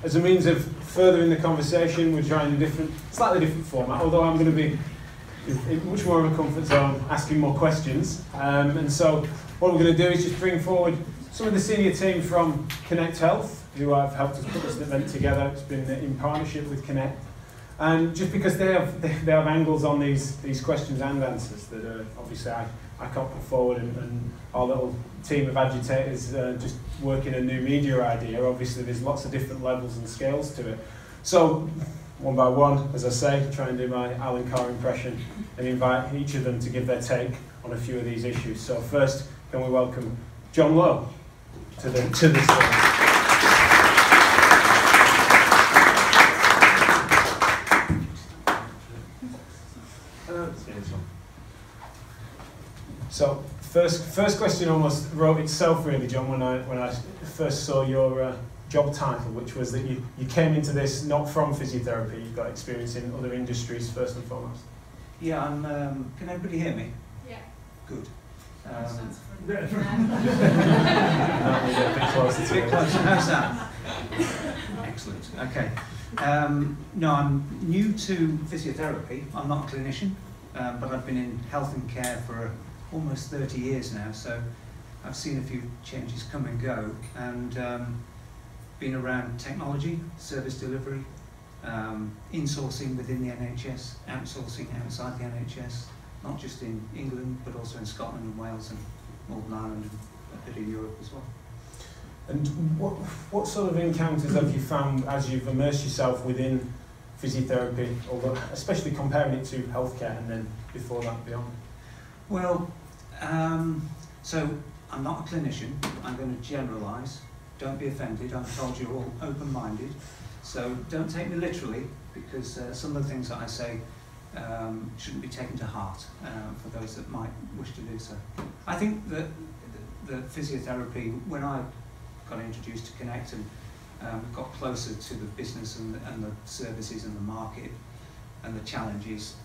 as a means of furthering the conversation, we're trying a slightly different format, although I'm going to be in much more of a comfort zone asking more questions. And so what we're going to do is just bring forward some of the senior team from Connect Health, who have helped us put this event together. It's been in partnership with Connect. And just because they have angles on these questions and answers that obviously I can't put forward, and our little team of agitators just working a new media idea. Obviously there's lots of different levels and scales to it. So one by one, as I say, try and do my Alan Carr impression and invite each of them to give their take on a few of these issues. So first, can we welcome John Lowe to the stage. So first question almost wrote itself really, John, when I first saw your job title, which was that you came into this not from physiotherapy, you've got experience in other industries first and foremost. Yeah, can everybody hear me? Yeah. Good. A bit closer. How's that? Excellent. Okay. No, I'm new to physiotherapy. I'm not a clinician, but I've been in health and care for almost 30 years now, so I've seen a few changes come and go, and been around technology, service delivery, insourcing within the NHS, outsourcing outside the NHS, not just in England, but also in Scotland and Wales and Northern Ireland and a bit of Europe as well. And what sort of encounters have you found as you've immersed yourself within physiotherapy, although especially comparing it to healthcare and then before that beyond? Well, so I'm not a clinician. I'm going to generalise. Don't be offended. I'm told you're all open-minded, so don't take me literally, because some of the things that I say shouldn't be taken to heart for those that might wish to do so. I think that the physiotherapy, when I got introduced to Connect and got closer to the business and the services and the market and the challenges,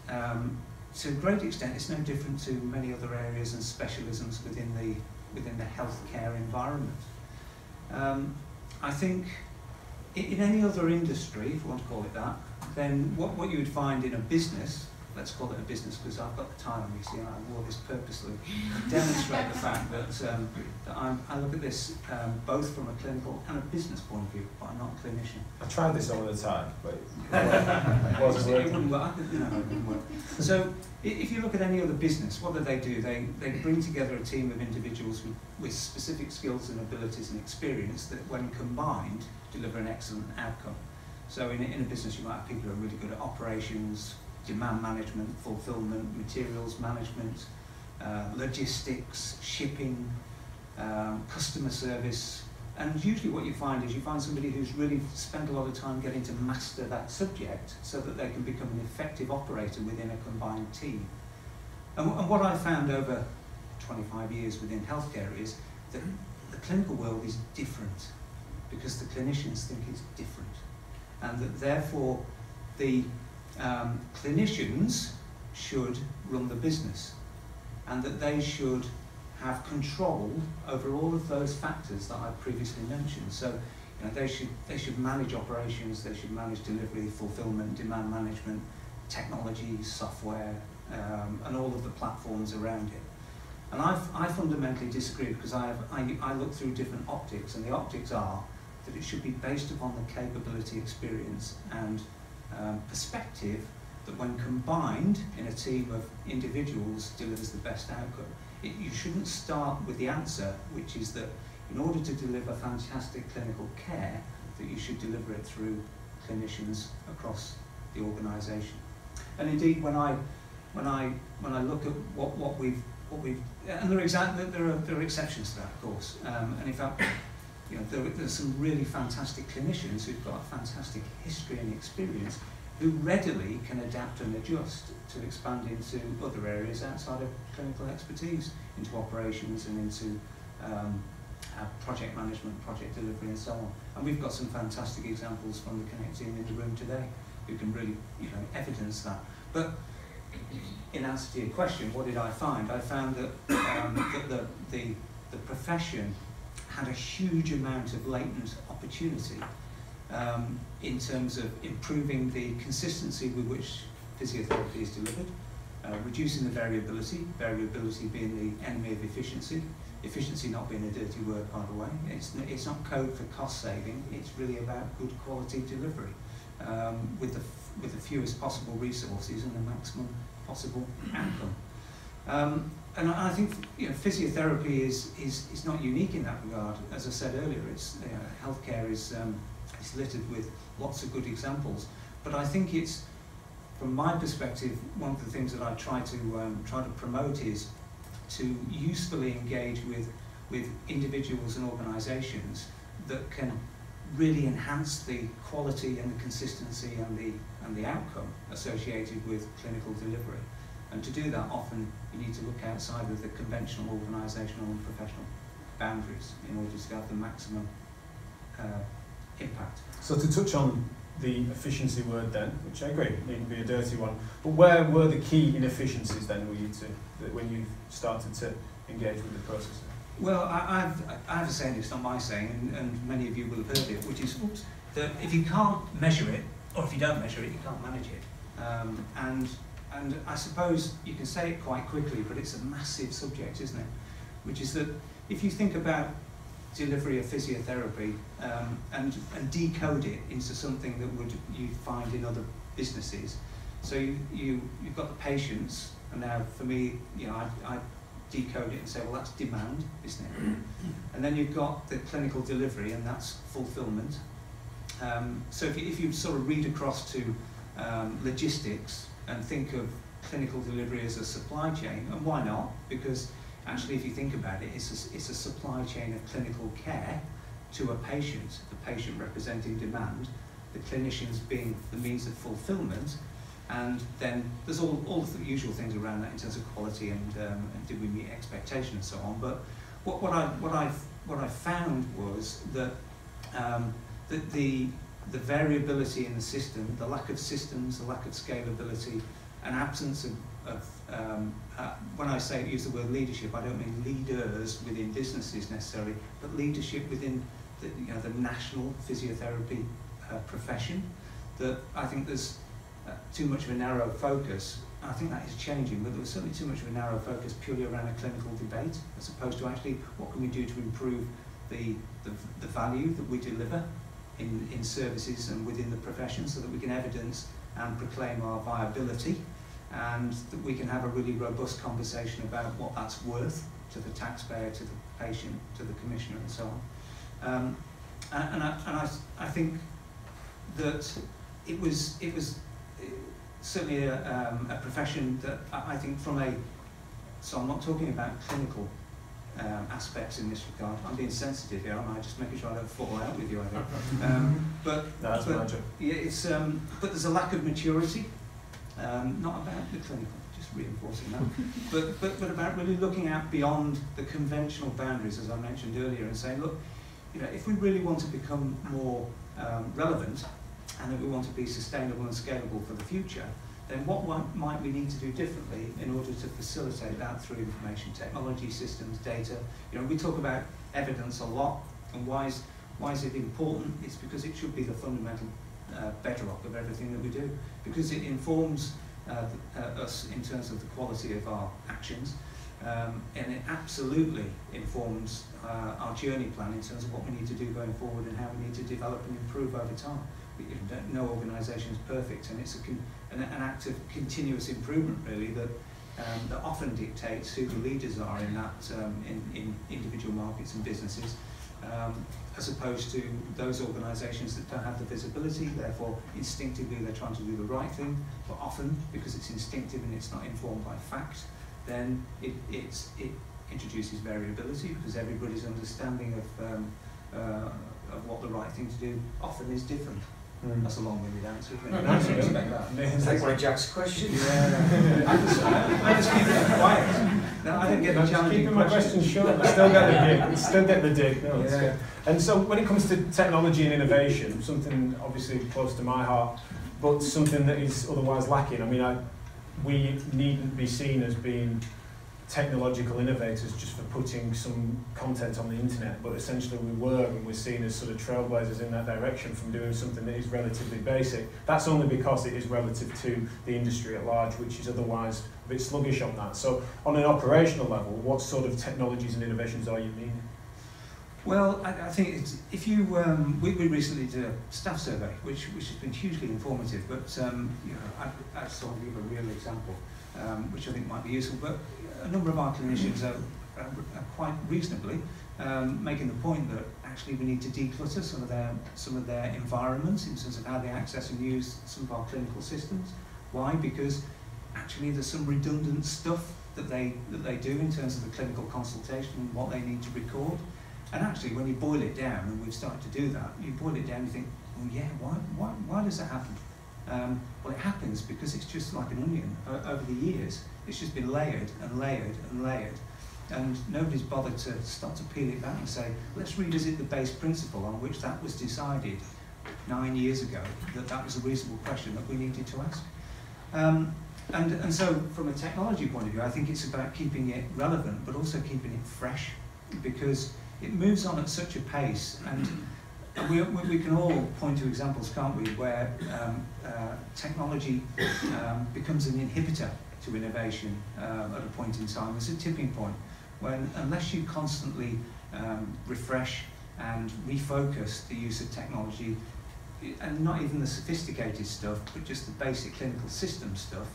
to a great extent it's no different to many other areas and specialisms within the healthcare environment. I think in any other industry, if you want to call it that, then what you would find in a business, let's call it a business because I've got the tie on, you see, and I wore this purposely, to demonstrate the fact that, I look at this both from a clinical and a business point of view, but I'm not a clinician. I tried this on the time, but it wouldn't work. It wouldn't work. So if you look at any other business, what do? They bring together a team of individuals with specific skills and abilities and experience that, when combined, deliver an excellent outcome. So in a business you might have people who are really good at operations, demand management, fulfillment, materials management, logistics, shipping, customer service, and usually what you find is you find somebody who's really spent a lot of time getting to master that subject so that they can become an effective operator within a combined team. And what I found over 25 years within healthcare is that the clinical world is different because the clinicians think it's different, and that therefore the clinicians should run the business, and that they should have control over all of those factors that I previously mentioned. So, you know, they should manage operations, they should manage delivery, fulfillment, demand management, technology, software, and all of the platforms around it. And I fundamentally disagree, because I look through different optics, and the optics are that it should be based upon the capability, experience, and perspective that, when combined in a team of individuals, delivers the best outcome. You shouldn't start with the answer, which is that in order to deliver fantastic clinical care, that you should deliver it through clinicians across the organisation. And indeed, when I look at what we've and there are exceptions to that, of course. And in fact, you know, there's some really fantastic clinicians who've got a fantastic history and experience, who readily can adapt and adjust to expand into other areas outside of clinical expertise, into operations and into project management, project delivery, and so on. And we've got some fantastic examples from the Connect team in the room today who can really, you know, evidence that. But in answer to your question, what did I find? I found that, that the profession had a huge amount of latent opportunity in terms of improving the consistency with which physiotherapy is delivered, reducing the variability being the enemy of efficiency, efficiency not being a dirty word, by the way. It's not code for cost saving, it's really about good quality delivery with the fewest possible resources and the maximum possible outcome. And I think physiotherapy is not unique in that regard. As I said earlier, healthcare is littered with lots of good examples. But I think it's, from my perspective, one of the things that I try to promote is to usefully engage with individuals and organisations that can really enhance the quality and the consistency and the outcome associated with clinical delivery. And to do that, often you need to look outside of the conventional organisational and professional boundaries in order to have the maximum impact. So to touch on the efficiency word then, which I agree, needn't be a dirty one, but where were the key inefficiencies then when you started to engage with the process? Well, I have a saying, it's not my saying, and many of you will have heard it, which is that if you can't measure it, or if you don't measure it, you can't manage it. And I suppose you can say it quite quickly, but it's a massive subject, isn't it? Which is that if you think about delivery of physiotherapy and decode it into something that you'd find in other businesses. So you've got the patients, and now for me, I decode it and say, well, that's demand, isn't it? And then you've got the clinical delivery, and that's fulfillment. So if you sort of read across to logistics and think of clinical delivery as a supply chain, and why not? Because actually, if you think about it, it's a supply chain of clinical care to a patient, the patient representing demand, the clinicians being the means of fulfillment, and then there's all the usual things around that in terms of quality and did we meet expectation and so on. But what I found was that the variability in the system, the lack of systems, the lack of scalability, an absence of when I use the word leadership, I don't mean leaders within businesses necessarily, but leadership within the national physiotherapy profession. That I think there's too much of a narrow focus. I think that is changing, but there was certainly too much of a narrow focus purely around a clinical debate, as opposed to actually what can we do to improve the value that we deliver in services and within the profession, so that we can evidence and proclaim our viability, and that we can have a really robust conversation about what that's worth to the taxpayer, to the patient, to the commissioner, and so on. And I think that it was certainly a profession that I think so I'm not talking about clinical aspects in this regard. I'm being sensitive here, am I? Just making sure I don't fall out with you, I think. But there's a lack of maturity, not about the clinical, just reinforcing that, but about really looking out beyond the conventional boundaries, as I mentioned earlier, and saying, look, if we really want to become more relevant, and that we want to be sustainable and scalable for the future, then what might we need to do differently in order to facilitate that through information technology, systems, data? We talk about evidence a lot, and why is it important? It's because it should be the fundamental bedrock of everything that we do, because it informs us in terms of the quality of our actions, and it absolutely informs our journey plan in terms of what we need to do going forward and how we need to develop and improve over time. No organisation is perfect, and it's an act of continuous improvement, really, that often dictates who the leaders are in that in individual markets and businesses, as opposed to those organisations that don't have the visibility. Therefore, instinctively they're trying to do the right thing, but often because it's instinctive and it's not informed by fact, then it introduces variability, because everybody's understanding of what the right thing to do often is different. That's a long-winded answer. Is that one of Jack's questions? Yeah. I just keep it quiet. No, I didn't get the challenging keeping my questions short, but still get the dig. No, yeah. And so when it comes to technology and innovation, something obviously close to my heart, but something that is otherwise lacking. I mean, we needn't be seen as being technological innovators just for putting some content on the internet, but essentially we were, and we're seen as sort of trailblazers in that direction from doing something that is relatively basic. That's only because it is relative to the industry at large, which is otherwise a bit sluggish on that. So on an operational level, what sort of technologies and innovations are you meaning? Well, I think it's, if you, we recently did a staff survey, which has been hugely informative, but you know, I'd sort of give a real example, which I think might be useful, but a number of our clinicians are quite reasonably making the point that actually we need to declutter some of their environments in terms of how they access and use some of our clinical systems. Why? Because actually there's some redundant stuff that they do in terms of the clinical consultation and what they need to record. And actually, when you boil it down, and we've started to do that, you boil it down and you think, well, yeah, why does that happen? Well, it happens because it's just like an onion. Over the years, it's just been layered and layered and layered, and nobody's bothered to start to peel it back and say, let's revisit the base principle on which that was decided 9 years ago, that was a reasonable question that we needed to ask. And so, from a technology point of view, I think it's about keeping it relevant, but also keeping it fresh, because it moves on at such a pace, and we can all point to examples, can't we, where technology becomes an inhibitor to innovation at a point in time. There's a tipping point when, unless you constantly refresh and refocus the use of technology, and not even the sophisticated stuff, but just the basic clinical system stuff,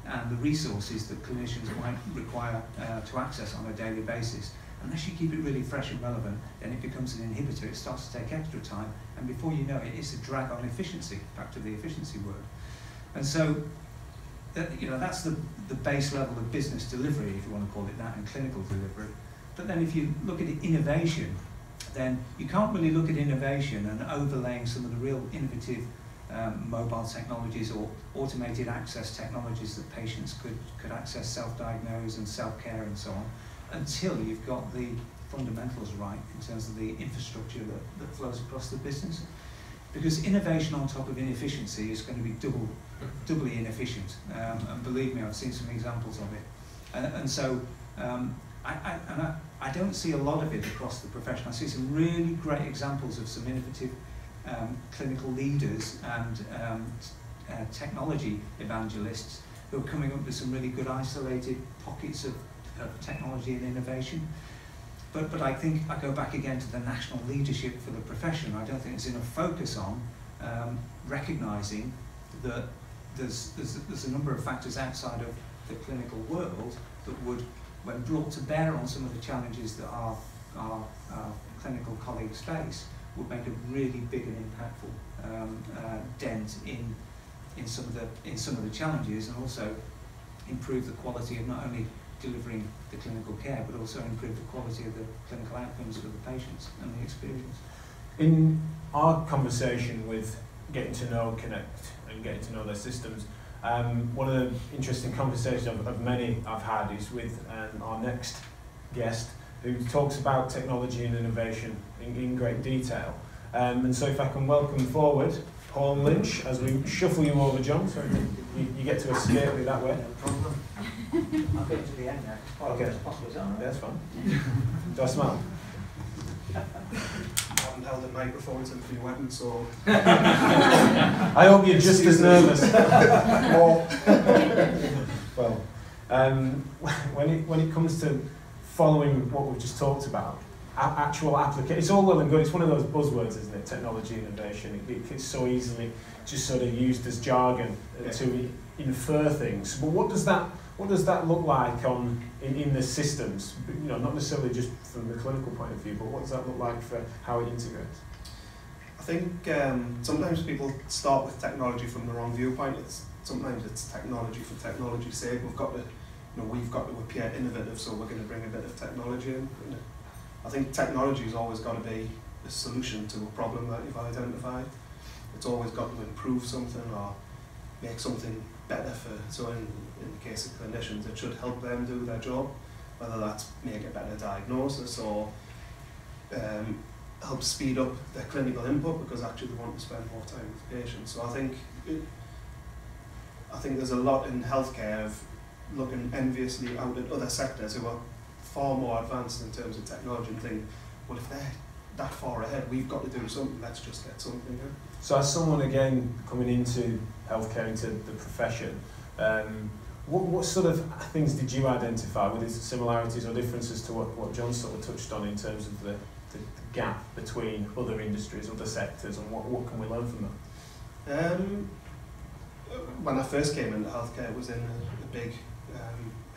and the resources that clinicians might require to access on a daily basis, unless you keep it really fresh and relevant, then it becomes an inhibitor. It starts to take extra time, and before you know it, it's a drag on efficiency, back to the efficiency word. And so, you know, that's the base level of business delivery, if you want to call it that, and clinical delivery. But then if you look at innovation, then you can't really look at innovation and overlaying some of the real innovative mobile technologies or automated access technologies that patients could access, self-diagnose and self-care and so on, until you've got the fundamentals right in terms of the infrastructure that flows across the business. Because innovation on top of inefficiency is going to be doubly inefficient. And believe me, I've seen some examples of it. And so I don't see a lot of it across the profession. I see some really great examples of some innovative clinical leaders and technology evangelists who are coming up with some really good isolated pockets of technology and innovation. But I think I go back again to the national leadership for the profession. I don't think there's enough focus on recognising that there's a number of factors outside of the clinical world that would, when brought to bear on some of the challenges that our clinical colleagues face, would make a really big and impactful dent in some of the challenges, and also improve the quality of not only delivering the clinical care, but also improve the quality of the clinical outcomes for the patients and the experience. In our conversation with getting to know Connect and getting to know their systems, one of the interesting conversations of many I've had is with our next guest, who talks about technology and innovation in great detail. And so if I can welcome forward Paul Lynch as we shuffle you over, John, so you get to escape me that way. No problem. I'll get to the end now. Okay. As possible, is that all right? That's fine. Do I smile? I haven't held a microphone since we went, so... I hope you're just as nervous. Well, when it comes to following what we've just talked about, actual application, it's all well and good. It's one of those buzzwords, isn't it? Technology innovation. It's so easily just sort of used as jargon to infer things. But what does that look like in the systems? You know, not necessarily just from the clinical point of view, but what does that look like for how it integrates? I think sometimes people start with technology from the wrong viewpoint. Sometimes it's technology for technology's sake. We've got to appear innovative, so we're going to bring a bit of technology in. I think technology has always got to be a solution to a problem that you've identified. It's always got to improve something or make something better so in the case of clinicians, it should help them do their job, whether that's make a better diagnosis or help speed up their clinical input, because actually they want to spend more time with patients. So I think there's a lot in healthcare of looking enviously out at other sectors who are far more advanced in terms of technology and think, well, if they're that far ahead, we've got to do something, let's just get something in. So as someone, again, coming into healthcare, into the profession, what sort of things did you identify with its similarities or differences to what John sort of touched on in terms of the gap between other industries, other sectors, and what can we learn from that? When I first came into healthcare, it was in a big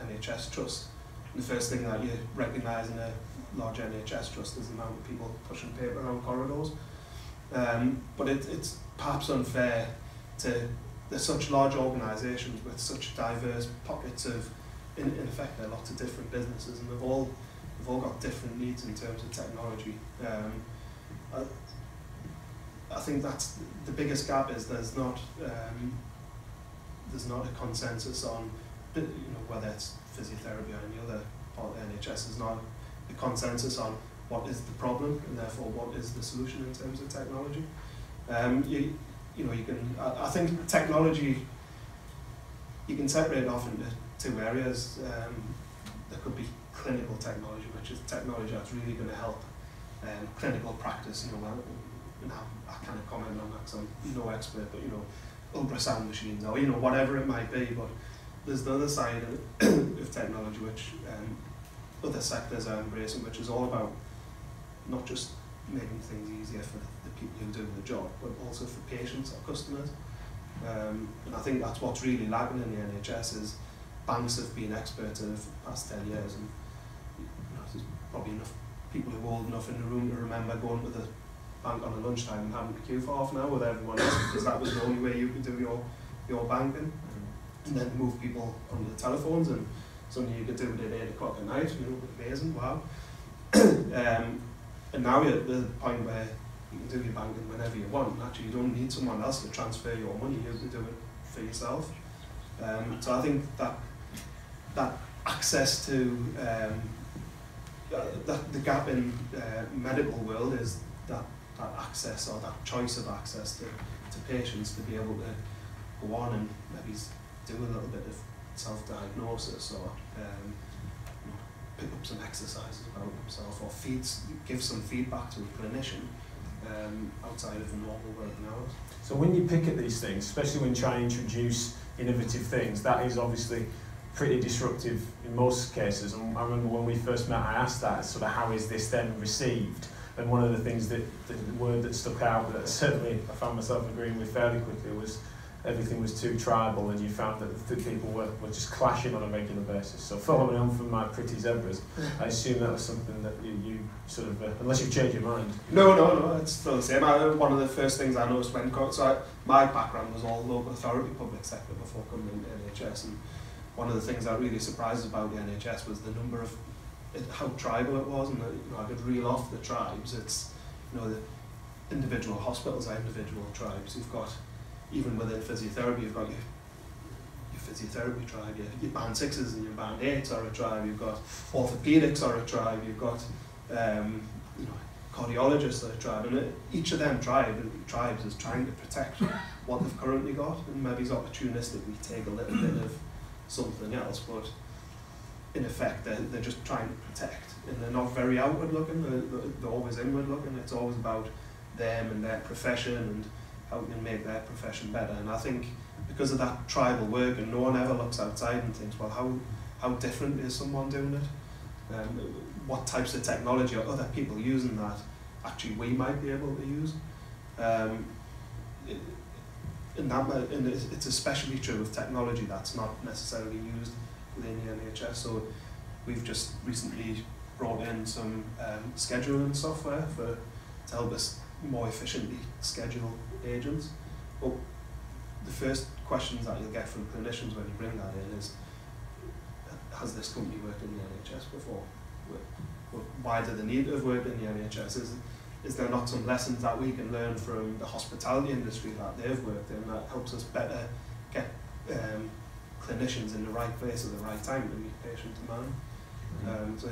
NHS trust. And the first thing that you recognise in a large NHS trust is the amount of people pushing paper around corridors. But it's perhaps unfair to, there's such large organisations with such diverse pockets of, in effect, there are lots of different businesses, and they've all got different needs in terms of technology. I think that's the biggest gap, is there's not a consensus on, whether it's physiotherapy or any other part of the NHS, there's not a consensus on what is the problem and therefore what is the solution in terms of technology. I think technology, you can separate it off into two areas. There could be clinical technology, which is technology that's really going to help clinical practice. I can't comment on that because I'm no expert, but ultrasound machines or whatever it might be. But there's the other side of technology which other sectors are embracing, which is all about not just making things easier for the people who do the job, but also for patients or customers. And I think that's what's really lacking in the NHS, is banks have been experts over the past 10 years, and there's probably enough people who are old enough in the room to remember going to the bank on a lunchtime and having to queue for half an hour with everyone else, because that was the only way you could do your banking. And then move people onto the telephones, and something you could do at 8 o'clock at night, amazing, wow. And now you're at the point where you can do your banking whenever you want, and actually you don't need someone else to transfer your money, you can do it for yourself. So I think that access to, the gap in medical world is that access, or that choice of access to patients to be able to go on and maybe do a little bit of self-diagnosis, or pick up some exercises about themselves, or give some feedback to a clinician outside of the normal working hours. So when you pick at these things, especially when you try and introduce innovative things, that is obviously pretty disruptive in most cases. And I remember when we first met, I asked that, sort of, how is this then received? And one of the things the word that stuck out, that certainly I found myself agreeing with fairly quickly, was everything was too tribal, and you found that the people were just clashing on a regular basis. So following on from my pretty zebras, I assume that was something that you sort of, unless you've changed your mind. No, it's still the same. One of the first things I noticed my background was all local authority public sector before coming into NHS, and one of the things that really surprised about the NHS was the number of, how tribal it was, and I could reel off the tribes. It's, the individual hospitals are individual tribes. You've got, even within physiotherapy, you've got your physiotherapy tribe, your band 6s and your band 8s are a tribe, you've got orthopedics are a tribe, you've got cardiologists are a tribe, and each of them tribes is trying to protect what they've currently got, and maybe it's opportunistically take a little bit of something else, but in effect they're just trying to protect, and they're not very outward looking, they're always inward looking. It's always about them and their profession and how we can make their profession better. And I think because of that tribal work, and no one ever looks outside and thinks, well, how different is someone doing it? What types of technology are other people using that actually we might be able to use? And it's especially true with technology that's not necessarily used within the NHS. So we've just recently brought in some scheduling software to help us more efficiently schedule agents. But the first questions that you'll get from clinicians when you bring that in is, has this company worked in the NHS before? Why do they need to have worked in the NHS? Is there not some lessons that we can learn from the hospitality industry that they've worked in that helps us better get clinicians in the right place at the right time to meet patient demand? So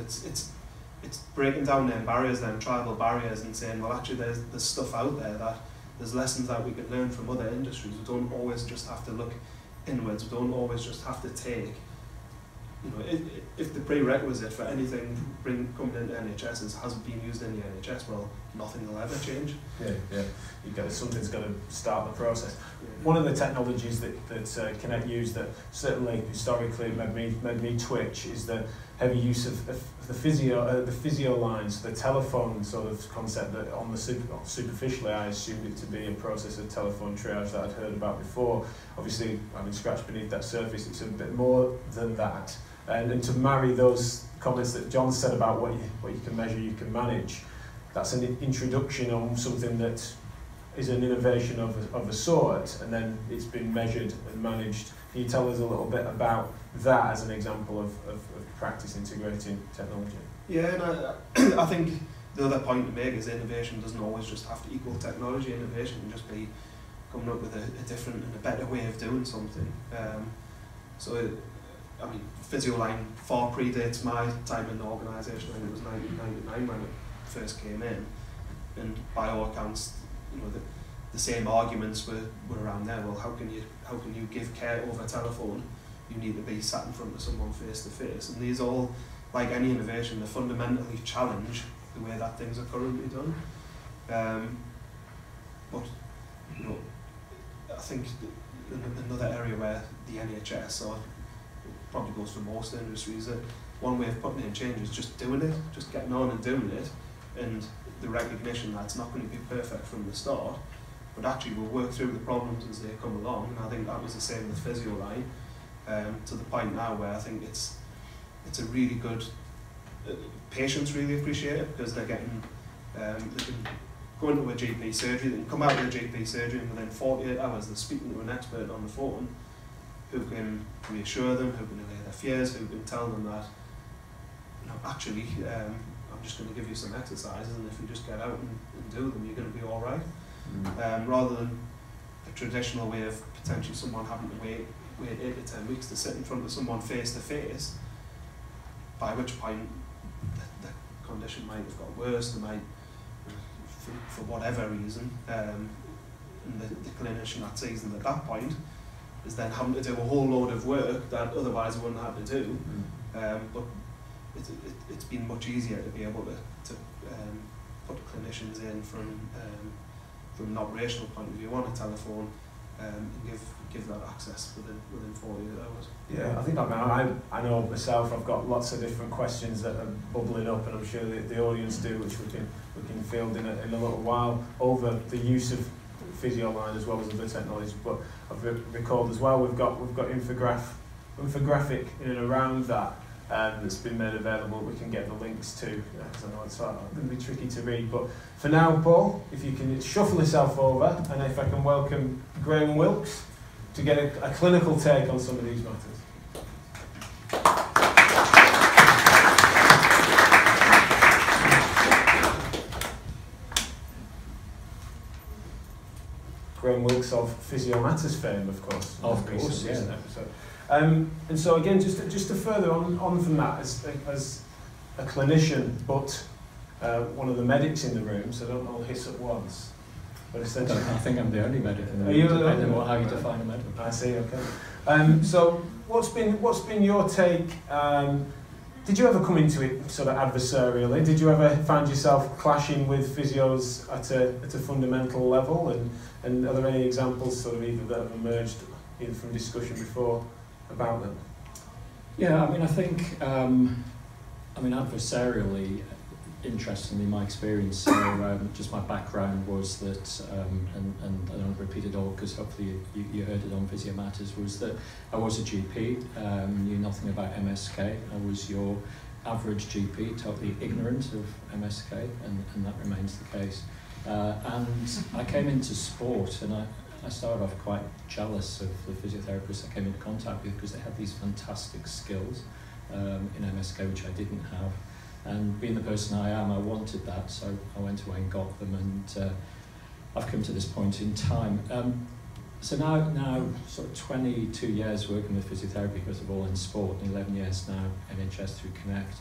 it's breaking down them barriers, them tribal barriers, and saying, well, actually there's stuff out there, that there's lessons that we can learn from other industries. We don't always just have to look inwards. We don't always just have to take you know, if the prerequisite for anything coming into NHS hasn't been used in the NHS, well, nothing will ever change. Yeah. Something's got to start the process. One of the technologies that Connect used that certainly historically made me twitch is the heavy use of the physio lines, the telephone sort of concept that superficially I assumed it to be a process of telephone triage that I'd heard about before. Obviously, having scratched beneath that surface, it's a bit more than that. And to marry those comments that John said about what you can measure, you can manage, that's an introduction on something that is an innovation of a sort, and then it's been measured and managed. Can you tell us a little bit about that as an example of practice integrating technology? Yeah, and I think the other point to make is innovation doesn't always just have to equal technology. Innovation can just be coming up with a different and a better way of doing something. I mean, PhysioLine far predates my time in the organisation. I think it was 1999 when it first came in, and by all accounts, you know, the same arguments were around there. Well, how can you give care over telephone? You need to be sat in front of someone face to face. And these all, like any innovation, they fundamentally challenge the way that things are currently done. But you know, I think another area where the NHS, or it probably goes for most industries, that one way of putting in change is just doing it, just getting on and doing it, and the recognition that it's not going to be perfect from the start, but actually we'll work through the problems as they come along. And I think that was the same with PhysioLine, to the point now where I think it's a really good, patients really appreciate it, because they're getting, they can go into a GP surgery, they can come out of a GP surgery, and within 48 hours they're speaking to an expert on the phone who can reassure them, who can allay their fears, who can tell them that, you know, actually, I'm just going to give you some exercises, and if you just get out and do them, you're going to be all right. Rather than the traditional way of potentially someone having to wait 8 to 10 weeks to sit in front of someone face to face, by which point the condition might have got worse, they might, for whatever reason, and the clinician that sees them at that point is then having to do a whole load of work that otherwise they wouldn't have to do. But it's been much easier to be able to put clinicians in from an operational point of view on a telephone, and give that access within 48 hours. Yeah, I think I know myself. I've got lots of different questions that are bubbling up, and I'm sure the audience do, which we can field in a little while over the use of PhysioLine as well as other technologies. But I've recalled as well we've got infographic in and around that. That's been made available. We can get the links to, because I know it's going to be tricky to read. But for now, Paul, if you can shuffle yourself over, and if I can welcome Graham Wilkes to get a clinical take on some of these matters. Graham Wilkes of Physio Matters fame, of course. Of course, yeah. Episode. And so again, just to further on from that, as a clinician, but one of the medics in the room, so don't all hiss at once. But essentially, I think I'm the only medic in the room. Are you depending on how you define a medic. I see. Okay. So what's been your take? Did you ever come into it sort of adversarially? Did you ever find yourself clashing with physios at a fundamental level? And are there any examples sort of either that have emerged either from discussion before about them? Yeah, I mean, I think, adversarially, interestingly, my experience, just my background was that, and I don't repeat it all because hopefully you heard it on Physio Matters, was that I was a GP, knew nothing about MSK. I was your average GP, totally ignorant of MSK, and that remains the case. And I came into sport, and I started off quite jealous of the physiotherapists I came into contact with because they had these fantastic skills in MSK, which I didn't have. And being the person I am, I wanted that, so I went away and got them, and I've come to this point in time. So now sort of 22 years working with physiotherapy because of All in Sport, and 11 years now NHS through Connect.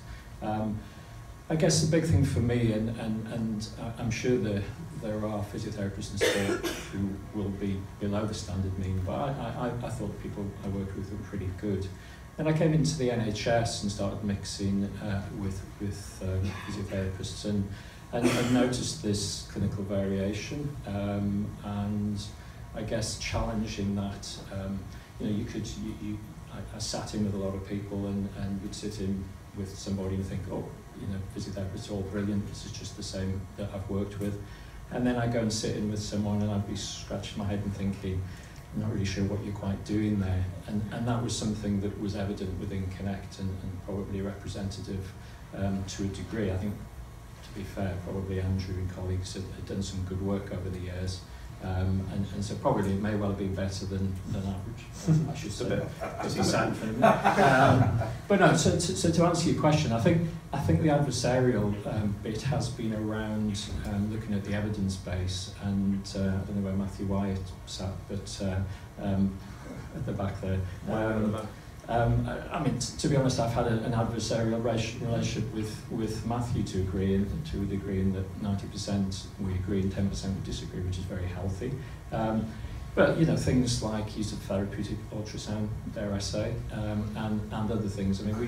I guess the big thing for me, and I'm sure there are physiotherapists in sport who will be below the standard mean, but I thought the people I worked with were pretty good. Then I came into the NHS and started mixing with physiotherapists and noticed this clinical variation, and I guess challenging that. I sat in with a lot of people and would sit in with somebody and think, oh, physiotherapists are all brilliant, this is just the same that I've worked with. And then I'd go and sit in with someone and I'd be scratching my head and thinking, I'm not really sure what you're quite doing there. And that was something that was evident within Connect and probably representative to a degree. I think, to be fair, probably Andrew and colleagues had done some good work over the years. And so probably it may well have been better than average, I should say, because he sat in front of me. But no, so to answer your question, I think the adversarial bit has been around looking at the evidence base, and I don't know where Matthew Wyatt sat, but at the back there. I mean, to be honest, I've had an adversarial relationship with Matthew to a degree in that 90% we agree and 10% we disagree, which is very healthy. But things like use of therapeutic ultrasound, dare I say, and other things. I mean,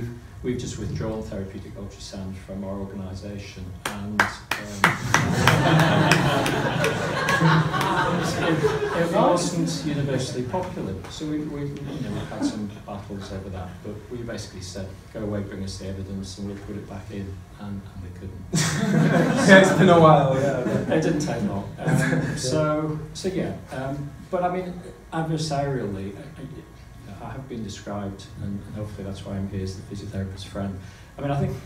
we've just withdrawn therapeutic ultrasound from our organisation, and it wasn't universally popular. So we've had some battles over that, but we basically said, go away, bring us the evidence, and we'll put it back in, and they couldn't. Yeah, it's been a while, yeah. It didn't take long. So yeah. But I mean, adversarially, I have been described, and hopefully that's why I'm here as the physiotherapist's friend. I mean, I think,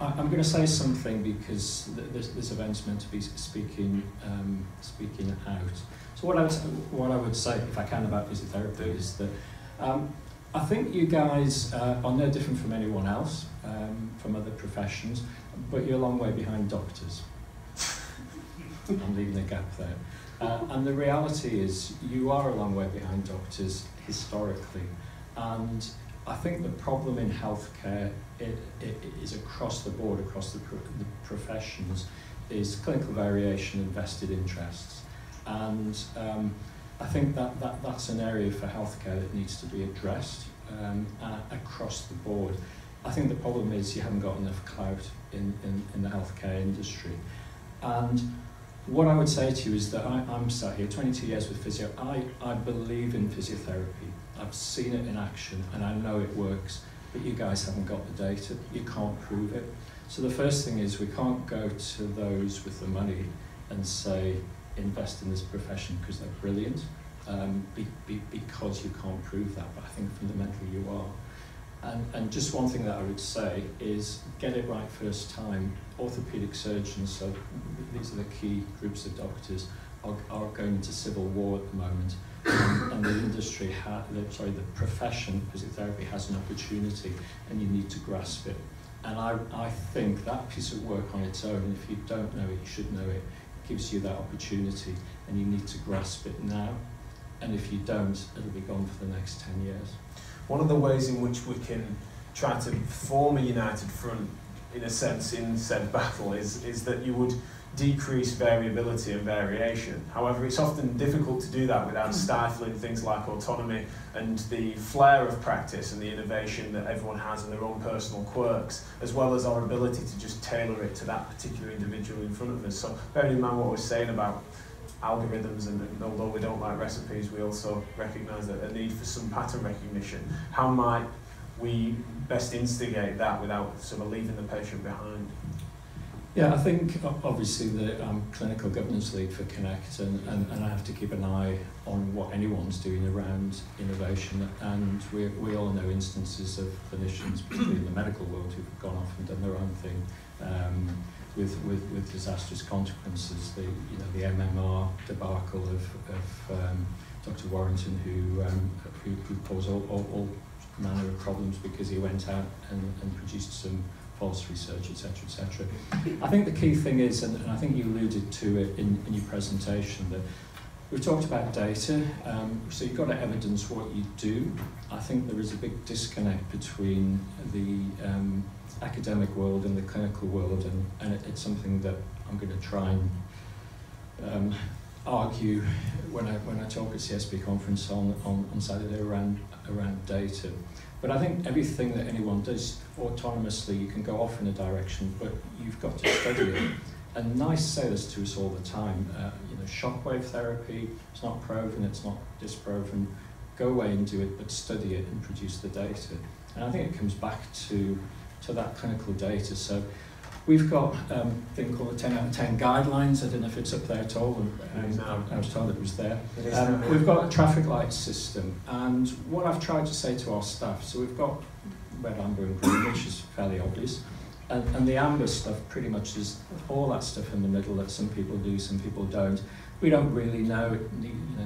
I'm going to say something because this event's meant to be speaking out. So what I would say, if I can, about physiotherapy is that I think you guys are no different from anyone else, from other professions, but you're a long way behind doctors. I'm leaving a gap there. And the reality is you are a long way behind doctors historically, and I think the problem in healthcare it is across the board, across the professions, is clinical variation and vested interests, and I think that's an area for healthcare that needs to be addressed across the board. I think the problem is you haven't got enough clout in the healthcare industry, and what I would say to you is that I'm sat here 22 years with physio. I believe in physiotherapy. I've seen it in action and I know it works, but you guys haven't got the data. You can't prove it. So the first thing is we can't go to those with the money and say, invest in this profession because they're brilliant, because you can't prove that, but I think fundamentally you are. And just one thing that I would say is get it right first time. Orthopaedic surgeons, so these are the key groups of doctors, are going into civil war at the moment. And the industry, the profession, physiotherapy, has an opportunity and you need to grasp it. And I think that piece of work on its own, and if you don't know it, you should know it, gives you that opportunity and you need to grasp it now. And if you don't, it'll be gone for the next 10 years. One of the ways in which we can try to form a united front, in a sense, in said battle is that you would decrease variability and variation. However, it's often difficult to do that without stifling things like autonomy and the flair of practice and the innovation that everyone has and their own personal quirks, as well as our ability to just tailor it to that particular individual in front of us. So bearing in mind what we're saying about algorithms, and although we don't like recipes, we also recognise that a need for some pattern recognition. How might we best instigate that without sort of leaving the patient behind? Yeah, I think obviously I'm clinical governance lead for Connect, and I have to keep an eye on what anyone's doing around innovation, and we all know instances of clinicians, particularly in the medical world, who've gone off and done their own thing with disastrous consequences. The MMR debacle of Dr. Warrington, who caused all manner of problems because he went out and produced some false research, etc., etc. I think the key thing is, and I think you alluded to it in your presentation, that we've talked about data, so you've got to evidence what you do. I think there is a big disconnect between the academic world and the clinical world, and it's something that I'm going to try and argue when I talk at CSB conference on Saturday around data. But I think everything that anyone does autonomously, you can go off in a direction, but you've got to study it. And NICE say this to us all the time. Shockwave therapy, it's not proven, it's not disproven. Go away and do it, but study it and produce the data. And I think it comes back to that clinical data. So we've got a thing called the 10 out of 10 guidelines. I don't know if it's up there at all. I was told it was there. We've got a traffic light system. And what I've tried to say to our staff, so we've got red, amber and green, which is fairly obvious. And the amber stuff pretty much is all that stuff in the middle that some people do, some people don't. We don't really know.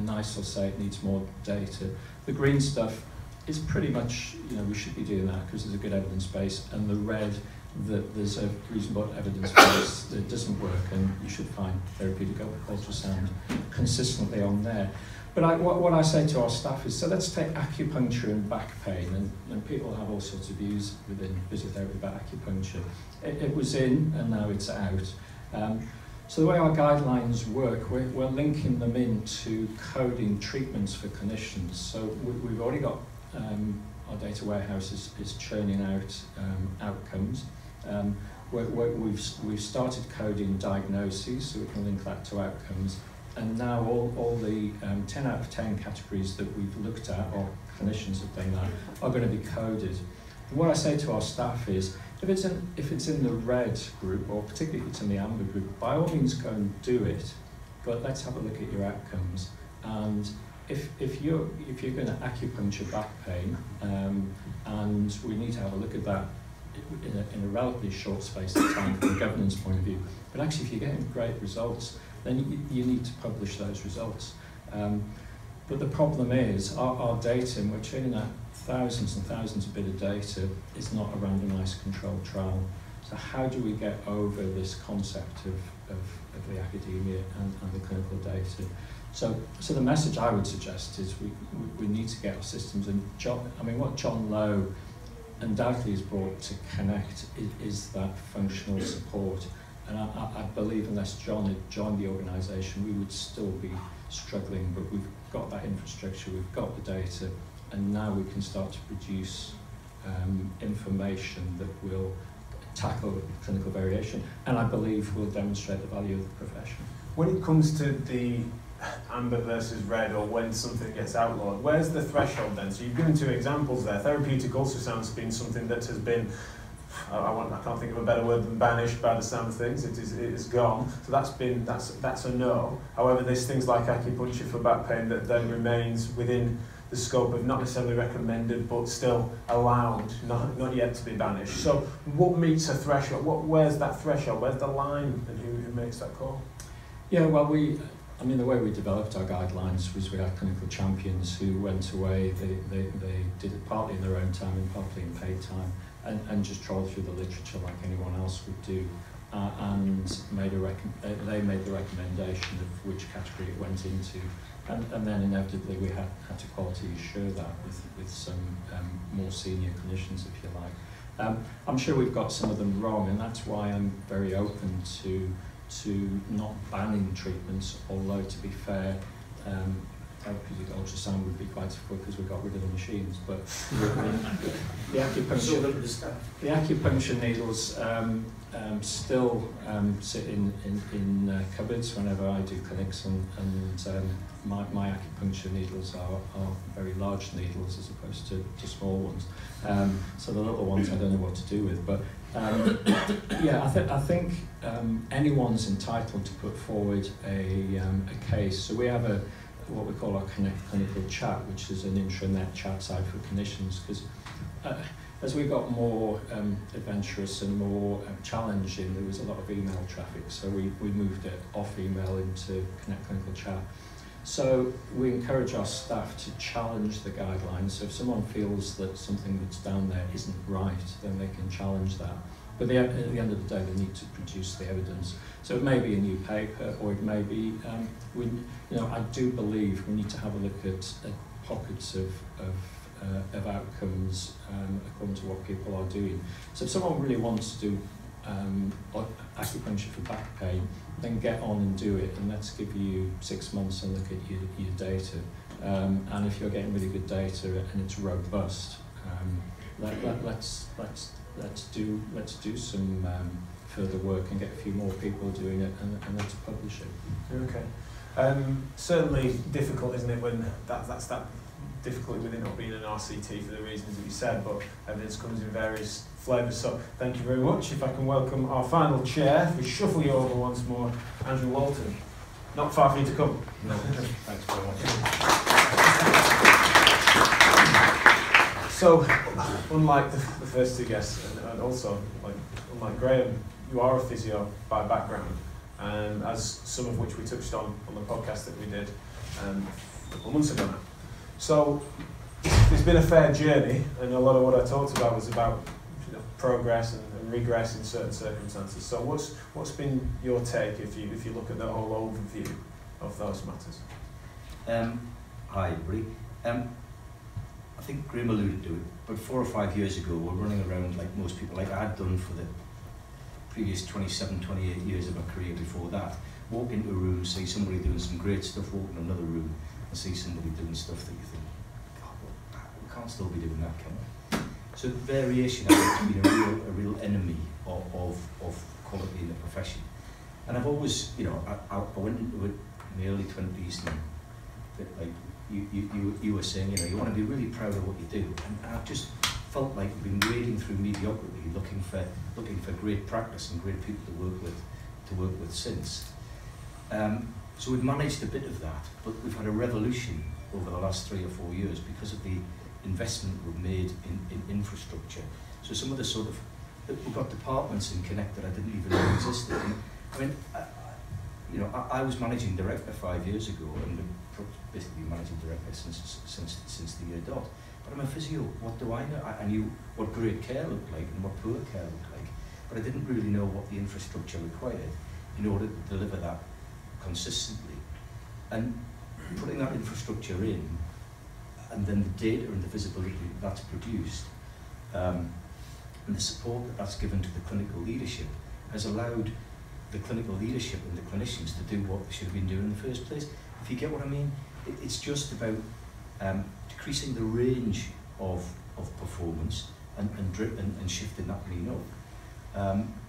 NICE will say it needs more data. The green stuff is pretty much, we should be doing that because there's a good evidence base. And the red, that there's a reasonable evidence base that doesn't work, and you should find therapeutic ultrasound consistently on there. But what I say to our staff is, so let's take acupuncture and back pain, and people have all sorts of views within physiotherapy about acupuncture. It was in, and now it's out. So the way our guidelines work, we're linking them into coding treatments for clinicians. So we've already got, our data warehouse is churning out outcomes. We've started coding diagnoses, so we can link that to outcomes. And now all the 10 out of 10 categories that we've looked at, or clinicians have done that, are going to be coded. And what I say to our staff is, if it's in the red group, or particularly if it's in the amber group, by all means go and do it, but let's have a look at your outcomes. And if you're going to acupuncture back pain, and we need to have a look at that in a relatively short space of time from a governance point of view, but actually if you're getting great results, then you need to publish those results. But the problem is our data, and we're churning out thousands and thousands of bit of data, is not a randomised controlled trial. So how do we get over this concept of the academia and the clinical data? So the message I would suggest is we need to get our systems, and what John Lowe undoubtedly has brought to Connect is that functional support. And I believe unless John had joined the organisation, we would still be struggling, but we've got that infrastructure, we've got the data, and now we can start to produce information that will tackle clinical variation, and I believe will demonstrate the value of the profession. When it comes to the amber versus red, or when something gets outlawed, where's the threshold then? So you've given two examples there. Therapeutic ultrasound's been something that has been, I can't think of a better word than banished by the sound of things. It is gone. So that's a no. However, there's things like acupuncture for back pain that then remains within the scope of not necessarily recommended, but still allowed, not yet to be banished. So what meets a threshold? Where's that threshold? Where's the line, and who makes that call? Yeah, well, the way we developed our guidelines was we had clinical champions who went away. They did it partly in their own time and partly in paid time, and just trolled through the literature like anyone else would do, and they made the recommendation of which category it went into, and then inevitably we had to quality assure that with some more senior clinicians, if you like. I'm sure we've got some of them wrong, and that's why I'm very open to not banning treatments, although to be fair, therapeutic ultrasound would be quite difficult because we got rid of the machines, but the acupuncture needles still sit in cupboards whenever I do clinics, and my acupuncture needles are very large needles as opposed to small ones. So the little ones I don't know what to do with, but yeah, I think anyone's entitled to put forward a case. So we have what we call our Connect Clinical Chat, which is an intranet chat site for clinicians, because as we got more adventurous and more challenging, there was a lot of email traffic, so we moved it off email into Connect Clinical Chat. So we encourage our staff to challenge the guidelines. So if someone feels that something that's down there isn't right, then they can challenge that. But at the end of the day, they need to produce the evidence. So it may be a new paper, or it may be, I do believe we need to have a look at pockets of outcomes according to what people are doing. So if someone really wants to do acupuncture acupuncture for back pain, then get on and do it, and let's give you 6 months and look at your data. And if you're getting really good data and it's robust, let's do some further work and get a few more people doing it, and let's publish it. Okay. Certainly difficult, isn't it, when that's that difficulty with it not being an RCT for the reasons that you said, but evidence comes in various flavours. So thank you very much. If I can welcome our final chair, we shuffle you over once more, Andrew Walton. Not far for you to come. No, thanks very much. So, unlike the first two guests, and also unlike Graham, you are a physio by background, and as some of which we touched on the podcast that we did a couple of months ago now. So, there's been a fair journey, and a lot of what I talked about was about progress and regress in certain circumstances. So, what's been your take if you look at the whole overview of those matters? Hi, everybody. I think Graham alluded to it, but 4 or 5 years ago, we're running around like most people, like I had done for the previous 27, 28 years of my career before that. Walk into a room, see somebody doing some great stuff, walk in another room and see somebody doing stuff that you think, God, we can't still be doing that, can we? So variation has been a real enemy of quality in the profession. And I've always, I went into it in the early 20s and like you were saying, you want to be really proud of what you do. And I've just felt like we've been wading through mediocrity, looking for great practice and great people to work with since. So we've managed a bit of that, but we've had a revolution over the last 3 or 4 years because of the investment we've made in infrastructure. So some of the we've got departments in Connect that I didn't even know existed. I mean, I was managing director 5 years ago, and basically managing director since the year dot. But I'm a physio. What do I know? I knew what great care looked like and what poor care looked like, but I didn't really know what the infrastructure required in order to deliver that consistently. And putting that infrastructure in, and then the data and the visibility that's produced, and the support that's given to the clinical leadership has allowed the clinical leadership and the clinicians to do what they should have been doing in the first place. If you get what I mean, it's just about decreasing the range of performance and shifting that mean up.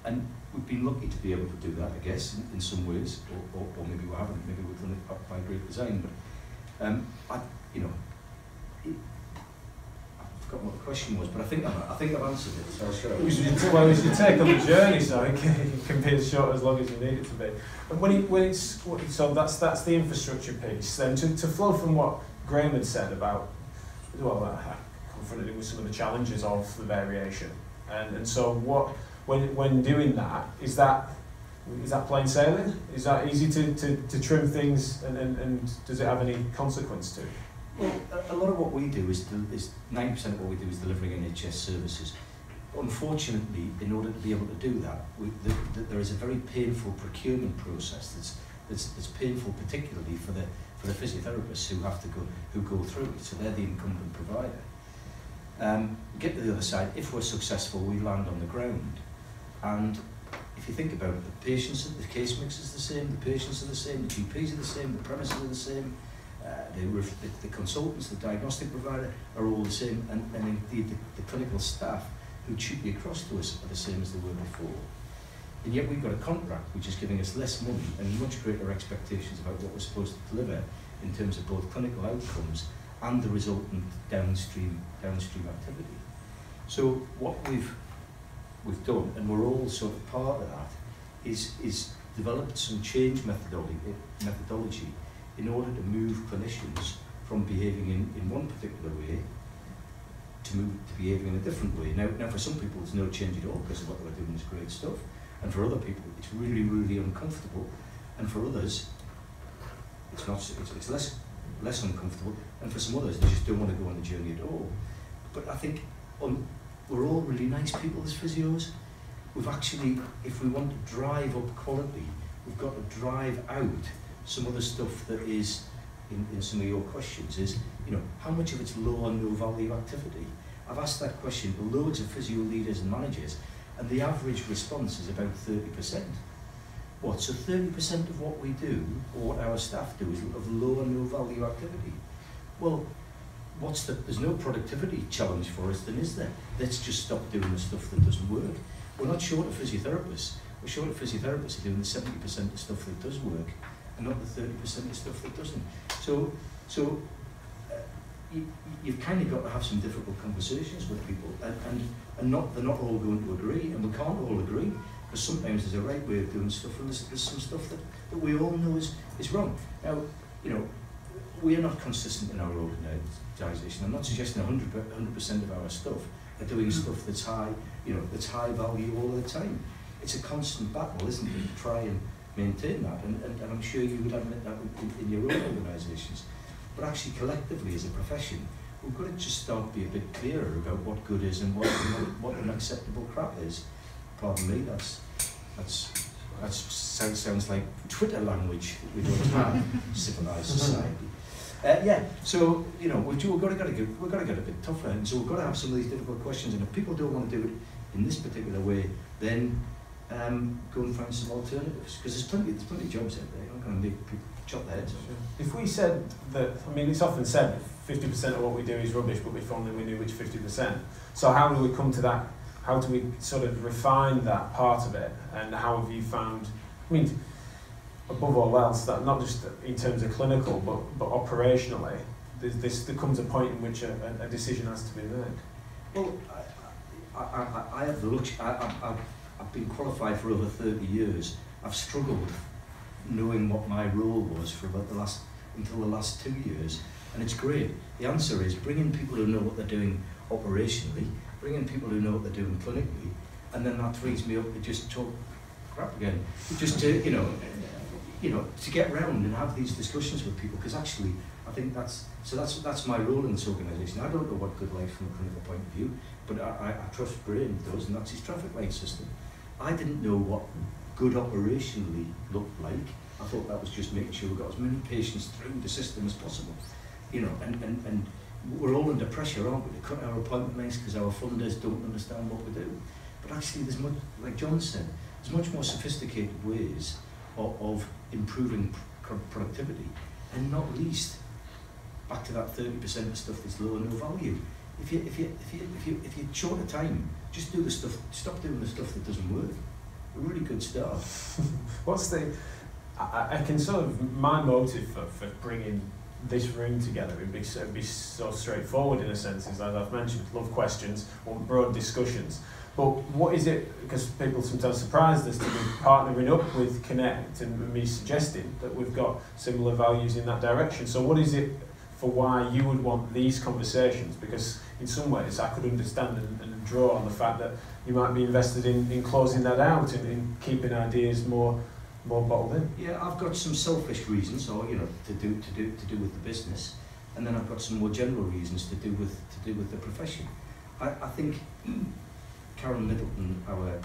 And we've been lucky to be able to do that, I guess, in some ways, or maybe we haven't. Maybe we've done it by great design. But I've forgotten what the question was, but I think I've answered it. So I'll show you. Well, it's your take on the journey, so it can be as short as long as you need it to be. And so that's the infrastructure piece. Then to flow from what Graham had said about, I confronted him with some of the challenges of the variation, and so when doing that, is that plain sailing? Is that easy to trim things, and does it have any consequence to it? Well, a lot of what we do is 90% of what we do is delivering NHS services. Unfortunately, in order to be able to do that, there is a very painful procurement process that's painful, particularly for the physiotherapists who go through it. So they're the incumbent provider. Get to the other side. If we're successful, we land on the ground, and if you think about it, the patients, the case mix is the same, the patients are the same, the GPs are the same, the premises are the same. The consultants, the diagnostic provider are all the same, and indeed the clinical staff who tube across to us are the same as they were before. And yet we've got a contract which is giving us less money and much greater expectations about what we're supposed to deliver in terms of both clinical outcomes and the resultant downstream activity. So what we've done, and we're all sort of part of that, is developed some change methodology in order to move clinicians from behaving in one particular way to behaving in a different way. Now for some people it's no change at all because of what they're doing is great stuff, and for other people it's really, really uncomfortable, and for others it's less uncomfortable, and for some others they just don't want to go on the journey at all. But I think we're all really nice people as physios. We've actually, if we want to drive up quality, we've got to drive out some of the stuff that is in some of your questions is, how much of it's low or no value activity? I've asked that question to loads of physio leaders and managers, and the average response is about 30%. What, so 30% of what we do, or what our staff do, is of low and no value activity? Well, there's no productivity challenge for us, then, is there? Let's just stop doing the stuff that doesn't work. We're not short of physiotherapists. We're short of physiotherapists doing the 70% of stuff that does work, and not the 30% of stuff that doesn't. So you've kind of got to have some difficult conversations with people, and they're not all going to agree, and we can't all agree, because sometimes there's a right way of doing stuff, and there's some stuff that we all know is wrong. Now, you know, we are not consistent in our organisation. I'm not suggesting 100% of our stuff are doing stuff that's high, you know, that's high value all the time. It's a constant battle, isn't it, to try and maintain that, and I'm sure you would admit that in your own organisations. But actually, collectively as a profession, we've got to just start to be a bit clearer about what good is and what an acceptable crap is. Pardon me, that sounds like Twitter language that we don't have civilised society. Yeah, so you know we've got to get a bit tougher, and so we've got to have some of these difficult questions. And if people don't want to do it in this particular way, then go and find some alternatives, because there's plenty of jobs out there. You're not going to make people chop their heads off. If we said that, I mean, it's often said 50% of what we do is rubbish, but if only we knew which 50%. So how do we come to that? How do we sort of refine that part of it? And how have you found, I mean, above all else, that not just in terms of clinical, but operationally, there comes a point in which a decision has to be made. Well, I have the luxury, I've been qualified for over 30 years. I've struggled knowing what my role was for about until the last 2 years, and it's great. The answer is bring in people who know what they're doing operationally, bring in people who know what they're doing clinically, and then that frees me up to just talk crap again, just to to get round and have these discussions with people, because actually I think that's my role in this organisation. I don't know what good life from a clinical point of view, but I trust Brian does, and that's his traffic light system. I didn't know what good operationally looked like. I thought that was just making sure we got as many patients through the system as possible, you know, and we're all under pressure, aren't we, to cut our appointment lengths because our funders don't understand what we do. But actually there's much, like John said, there's much more sophisticated ways of improving productivity, and not least back to that 30% of stuff that's low and no value. If you're short of time, just do the stuff. Stop doing the stuff that doesn't work. A really good start. What's the? I can sort of, my motive for bringing this room together would be so straightforward in a sense, is, as I've mentioned, love questions, want broad discussions. But what is it, because people sometimes surprise us to be partnering up with Connect and me suggesting that we've got similar values in that direction. So what is it for why you would want these conversations? Because in some ways I could understand and draw on the fact that you might be invested in closing that out and in keeping ideas more bottled in. Yeah, I've got some selfish reasons, or you know, to do with the business, and then I've got some more general reasons to do with the profession. I think Karen Middleton, our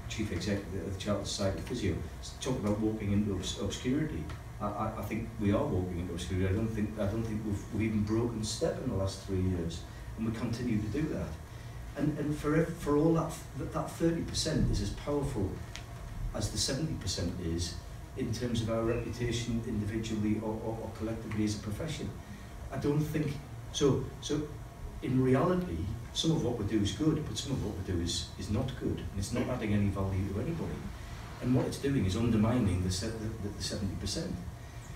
chief executive of the Chartered Society of Physio, talked about walking into obscurity. I think we are walking into obscurity. I don't think we've even broken step in the last 3 years, and we continue to do that. And for all that 30% is as powerful as the 70% is in terms of our reputation individually or collectively as a profession. I don't think so. In reality, some of what we do is good, but some of what we do is not good, and it's not adding any value to anybody. And what it's doing is undermining the 70%.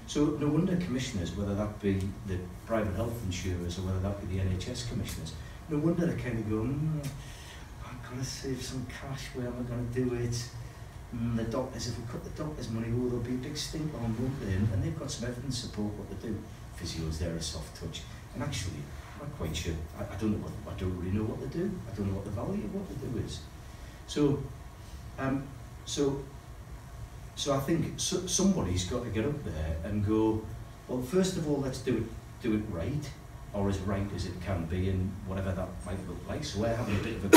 So no wonder commissioners, whether that be the private health insurers or whether that be the NHS commissioners, no wonder they kind of go, I've got to save some cash, where am I going to do it? The doctors, if we cut the doctors' money, there'll be a big stink on, won't they? And they've got some evidence to support what they do. Physio's there, a soft touch. And actually, I'm not quite sure. I don't really know what they do. I don't know what the value of what they do is. So I think somebody's got to get up there and go, well, first of all, let's do it right, or as right as it can be, and whatever that might look like. So we're having a bit of a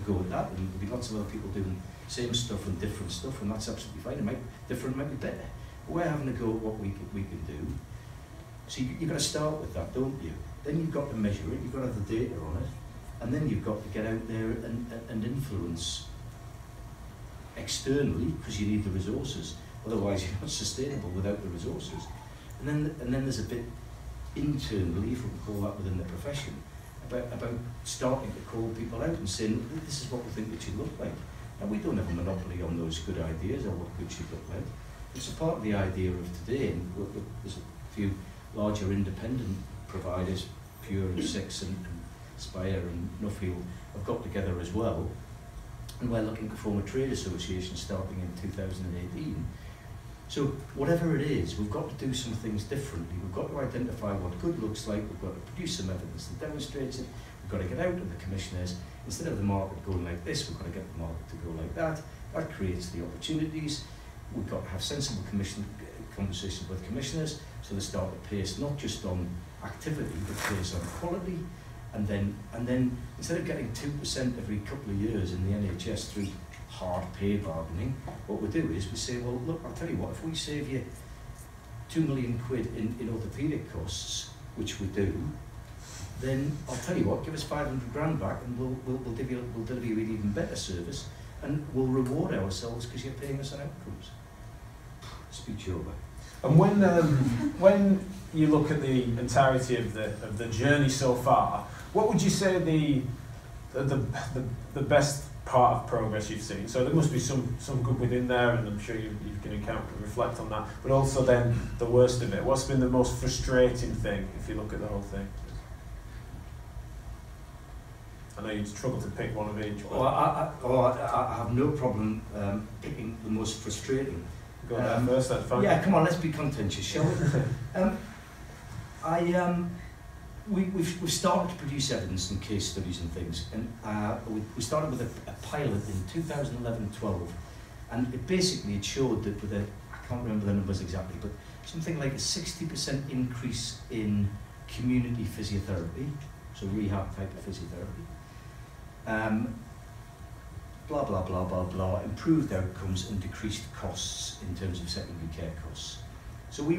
go at that, and there'll be lots of other people doing same stuff and different stuff, and that's absolutely fine. Different might be better. But we're having a go at what we can do. So you've got to start with that, don't you? Then you've got to measure it, you've got to have the data on it, and then you've got to get out there and influence externally because you need the resources. Otherwise, you're not sustainable without the resources. And then there's a bit internally, if we can call that within the profession, about starting to call people out and saying, this is what we think it should look like. And we don't have a monopoly on those good ideas or what good should look like. It's a part of the idea of today, and there's a few larger independent providers, Pure and Six and Spire and Nuffield have got together as well. And we're looking to form a trade association starting in 2018. So whatever it is, we've got to do some things differently. We've got to identify what good looks like, we've got to produce some evidence that demonstrates it, we've got to get out to the commissioners. Instead of the market going like this, we've got to get the market to go like that. That creates the opportunities. We've got to have sensible conversations with commissioners, so they start to pace not just on activity, but pace on quality. And then instead of getting 2% every couple of years in the NHS through hard pay bargaining, what we do is we say, well, look, I'll tell you what, if we save you £2 million in orthopaedic costs, which we do, then I'll tell you what, give us 500 grand back and we'll deliver you an even better service, and we'll reward ourselves because you're paying us on outcomes. Speech over. And when you look at the entirety of the journey so far, what would you say the best part of progress you've seen? So there must be some good within there, and I'm sure you can encounter and reflect on that. But also then the worst of it. What's been the most frustrating thing if you look at the whole thing? I know you'd struggle to pick one of each. Well, I have no problem picking the most frustrating. Go there first, that's fine. Yeah, come on, let's be contentious, shall we? We've started to produce evidence and case studies and things, and we started with a pilot in 2011-12, and it showed that with I can't remember the numbers exactly, but something like a 60% increase in community physiotherapy, so rehab type of physiotherapy, blah, blah, blah, blah, blah, improved outcomes and decreased costs in terms of secondary care costs. So we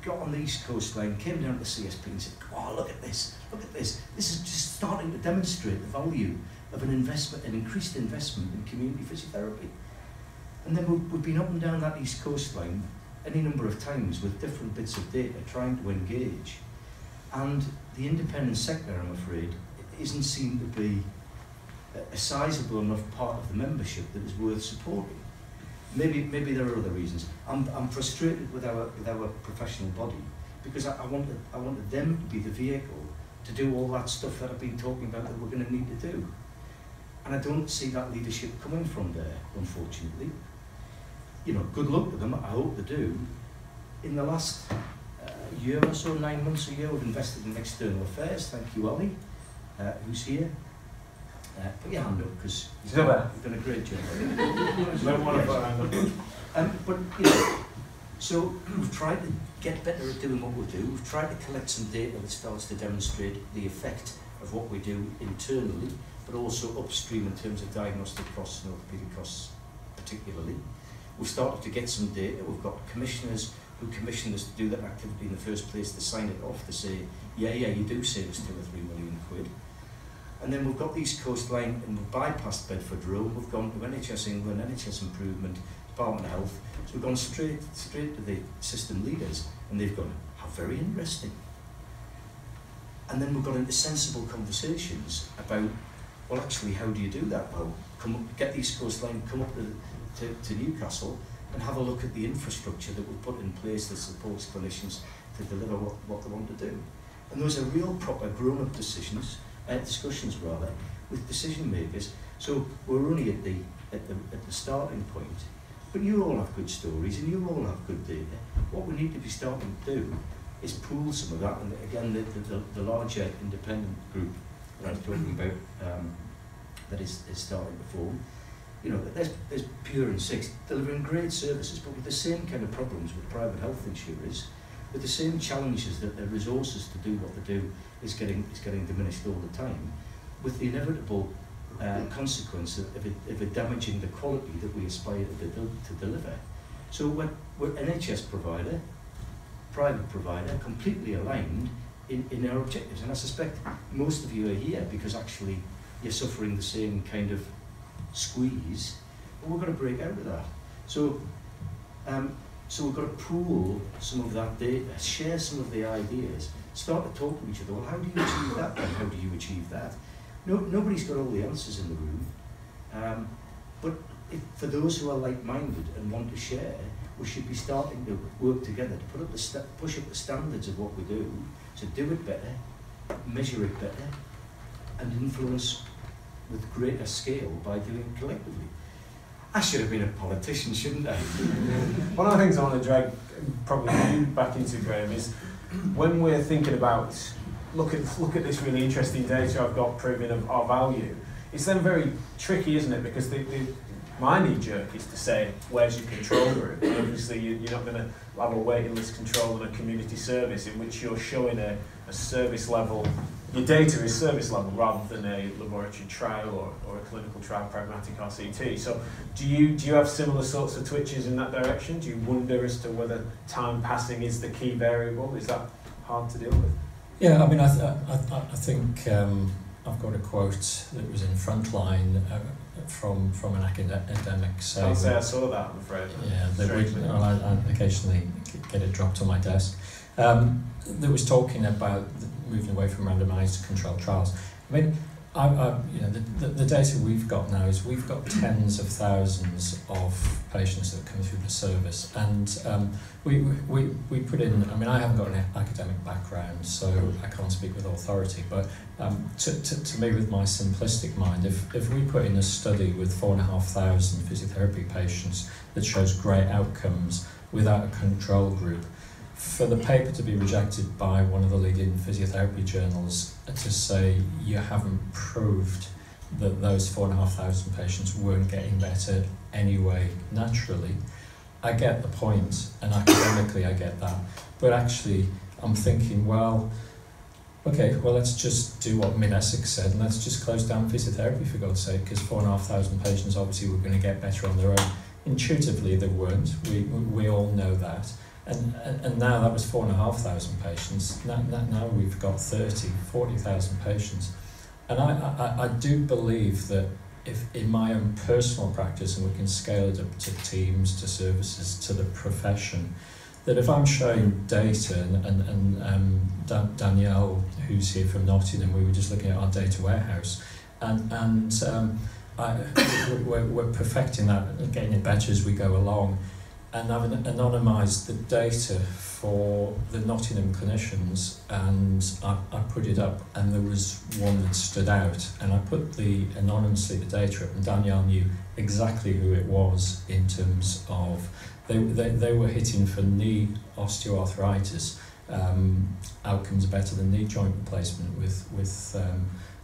got on the East Coast line, came down to the CSP and said, oh, look at this. This is just starting to demonstrate the value of an increased investment in community physiotherapy. And then we've been up and down that East Coast line any number of times with different bits of data trying to engage. And the independent sector, I'm afraid, isn't seen to be a sizable enough part of the membership that is worth supporting. Maybe there are other reasons. I'm frustrated with our professional body because I wanted them to be the vehicle to do all that stuff that I've been talking about that we're going to need to do. And I don't see that leadership coming from there, unfortunately. You know, good luck to them, I hope they do. In the last year or so, 9 months, a year, we've invested in external affairs. Thank you, Ollie, who's here. Put your hand up because you've done a great job. But you know, so we've tried to get better at doing what we do. We've tried to collect some data that starts to demonstrate the effect of what we do internally, but also upstream in terms of diagnostic costs and orthopaedic costs particularly. We've started to get some data. We've got commissioners who commissioned us to do that activity in the first place to sign it off, to say, yeah, you do save us £2 or £3 million. And then we've got the East Coast line, and we've bypassed Bedford Row. We've gone to NHS England, NHS Improvement, Department of Health. So we've gone straight to the system leaders, and they've gone, how very interesting. And then we've got into sensible conversations about, well, actually, how do you do that? Well, come up, get the East Coast line, come up to Newcastle, and have a look at the infrastructure that we've put in place that supports clinicians to deliver what they want to do. And those are real proper grown-up discussions with decision makers. So we're only at the starting point. But you all have good stories and you all have good data. What we need to be starting to do is pool some of that. And again, the larger independent group that I was talking about that is starting to form. You know, there's Pure and Six delivering great services, but with the same kind of problems with private health insurers, with the same challenges that their resources to do what they do is getting diminished all the time, with the inevitable consequence of it damaging the quality that we aspire to deliver. So we're NHS provider, private provider, completely aligned in our objectives. And I suspect most of you are here because actually you're suffering the same kind of squeeze But we've got to break out of that. So, so we've got to pool some of that data, share some of the ideas, start to talk to each other. Well, how do you achieve that then? How do you achieve that? Nobody's got all the answers in the room. But for those who are like-minded and want to share, we should be starting to work together to put up push up the standards of what we do, to do it better, measure it better, and influence with greater scale by doing it collectively. I should have been a politician, shouldn't I? One of the things I want to drag probably you back into, Graham, is when we're thinking about look at this really interesting data I've got proving of our value. It's then very tricky, isn't it? Because my knee jerk is to say, where's your control group? And obviously, you're not going to have a waiting list control and a community service in which you're showing a service level. Your data is service level rather than a laboratory trial or a clinical trial pragmatic RCT. So do you have similar sorts of twitches in that direction? Do you wonder as to whether time passing is the key variable? Is that hard to deal with? Yeah, I mean, I think I've got a quote that was in Frontline from an academic saying. I'll say I saw that, I'm afraid. Yeah, I occasionally get it dropped on my desk. That was talking about moving away from randomised controlled trials. I mean, the data we've got now is we've got tens of thousands of patients that come through the service, and we put in. I mean, I haven't got an academic background, so I can't speak with authority. But to me, with my simplistic mind, if we put in a study with 4,500 physiotherapy patients that shows great outcomes without a control group, for the paper to be rejected by one of the leading physiotherapy journals to say you haven't proved that those 4,500 patients weren't getting better anyway naturally, I get the point, and academically I get that, but actually I'm thinking, well, okay, well let's just do what Mid-Essex said and let's just close down physiotherapy for God's sake, because 4,500 patients obviously were going to get better on their own. Intuitively they weren't, we all know that. And now that was 4,500 patients. Now we've got 40,000 patients. And I do believe that if in my own personal practice, and we can scale it up to teams, to services, to the profession, that if I'm showing data, and Danielle, who's here from Nottingham, we were just looking at our data warehouse, and we're perfecting that and getting it better as we go along. And I've anonymised the data for the Nottingham clinicians, and I put it up, and there was one that stood out, and I put anonymously the data up, and Danielle knew exactly who it was in terms of they were hitting for knee osteoarthritis outcomes better than knee joint replacement with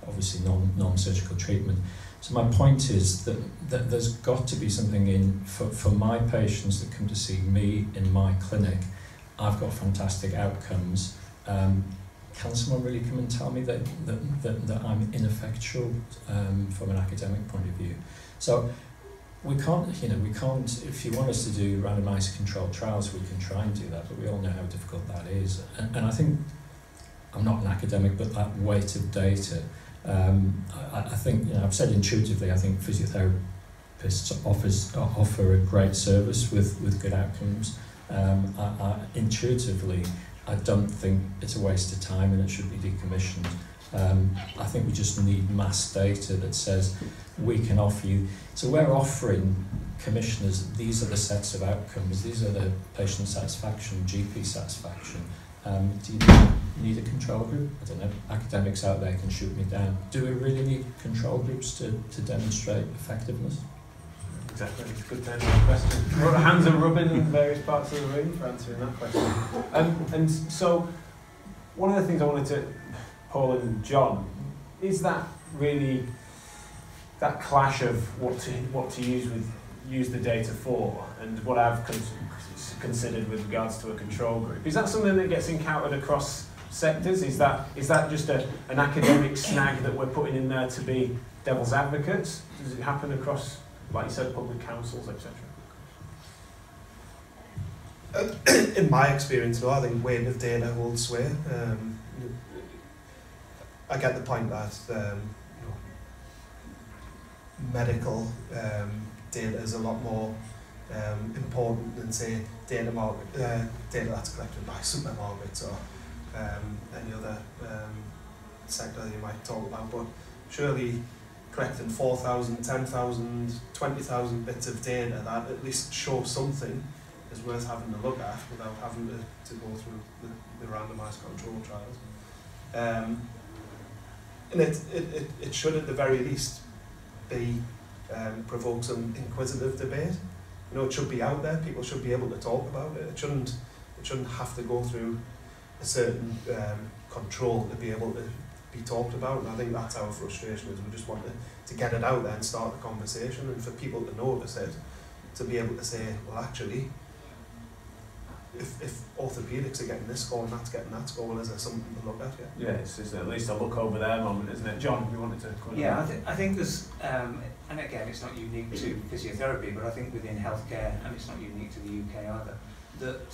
obviously non-surgical treatment. So my point is that there's got to be something in for my patients that come to see me in my clinic. I've got fantastic outcomes. Can someone really come and tell me that I'm ineffectual from an academic point of view? So we can't. If you want us to do randomised controlled trials, we can try and do that, but we all know how difficult that is. And I think I'm not an academic, but that weight of data. I think, I've said intuitively, I think physiotherapists offer a great service with good outcomes. Intuitively, I don't think it's a waste of time and it should be decommissioned. I think we just need mass data that says we can offer you. So we're offering commissioners, these are the sets of outcomes, these are the patient satisfaction, GP satisfaction. Do you need a control group? I don't know, academics out there can shoot me down. Do we really need control groups to demonstrate effectiveness? Exactly, it's a good time for that question. Hands are rubbing in various parts of the room for answering that question. And so, one of the things I wanted to, Paul and John, is that really that clash of what to use the data for, and what I've considered with regards to a control group. Is that something that gets encountered across sectors? Is that just an academic snag that we're putting in there to be devil's advocates? Does it happen across, like you said, public councils, etc.? In my experience, though, I think weight of data holds sway. I get the point that medical data is a lot more important than, say, data that's collected by supermarkets or any other sector that you might talk about. But surely collecting 4,000, 10,000, 20,000 bits of data that at least show something is worth having to look at without having to go through the randomised control trials. And it should at the very least be provoke some inquisitive debate. You know, it should be out there. People should be able to talk about it. It shouldn't have to go through a certain control to be able to be talked about. And I think that's our frustration, is we just want to get it out there and start the conversation, and for people to notice it, to be able to say, well, actually, if orthopaedics are getting this score and that's getting that score, well, is there something to look at? Yeah, it's at least a look over there moment, isn't it? John, you wanted to comment? Yeah, I think there's, and again, it's not unique to physiotherapy, but I think within healthcare, and it's not unique to the UK either, that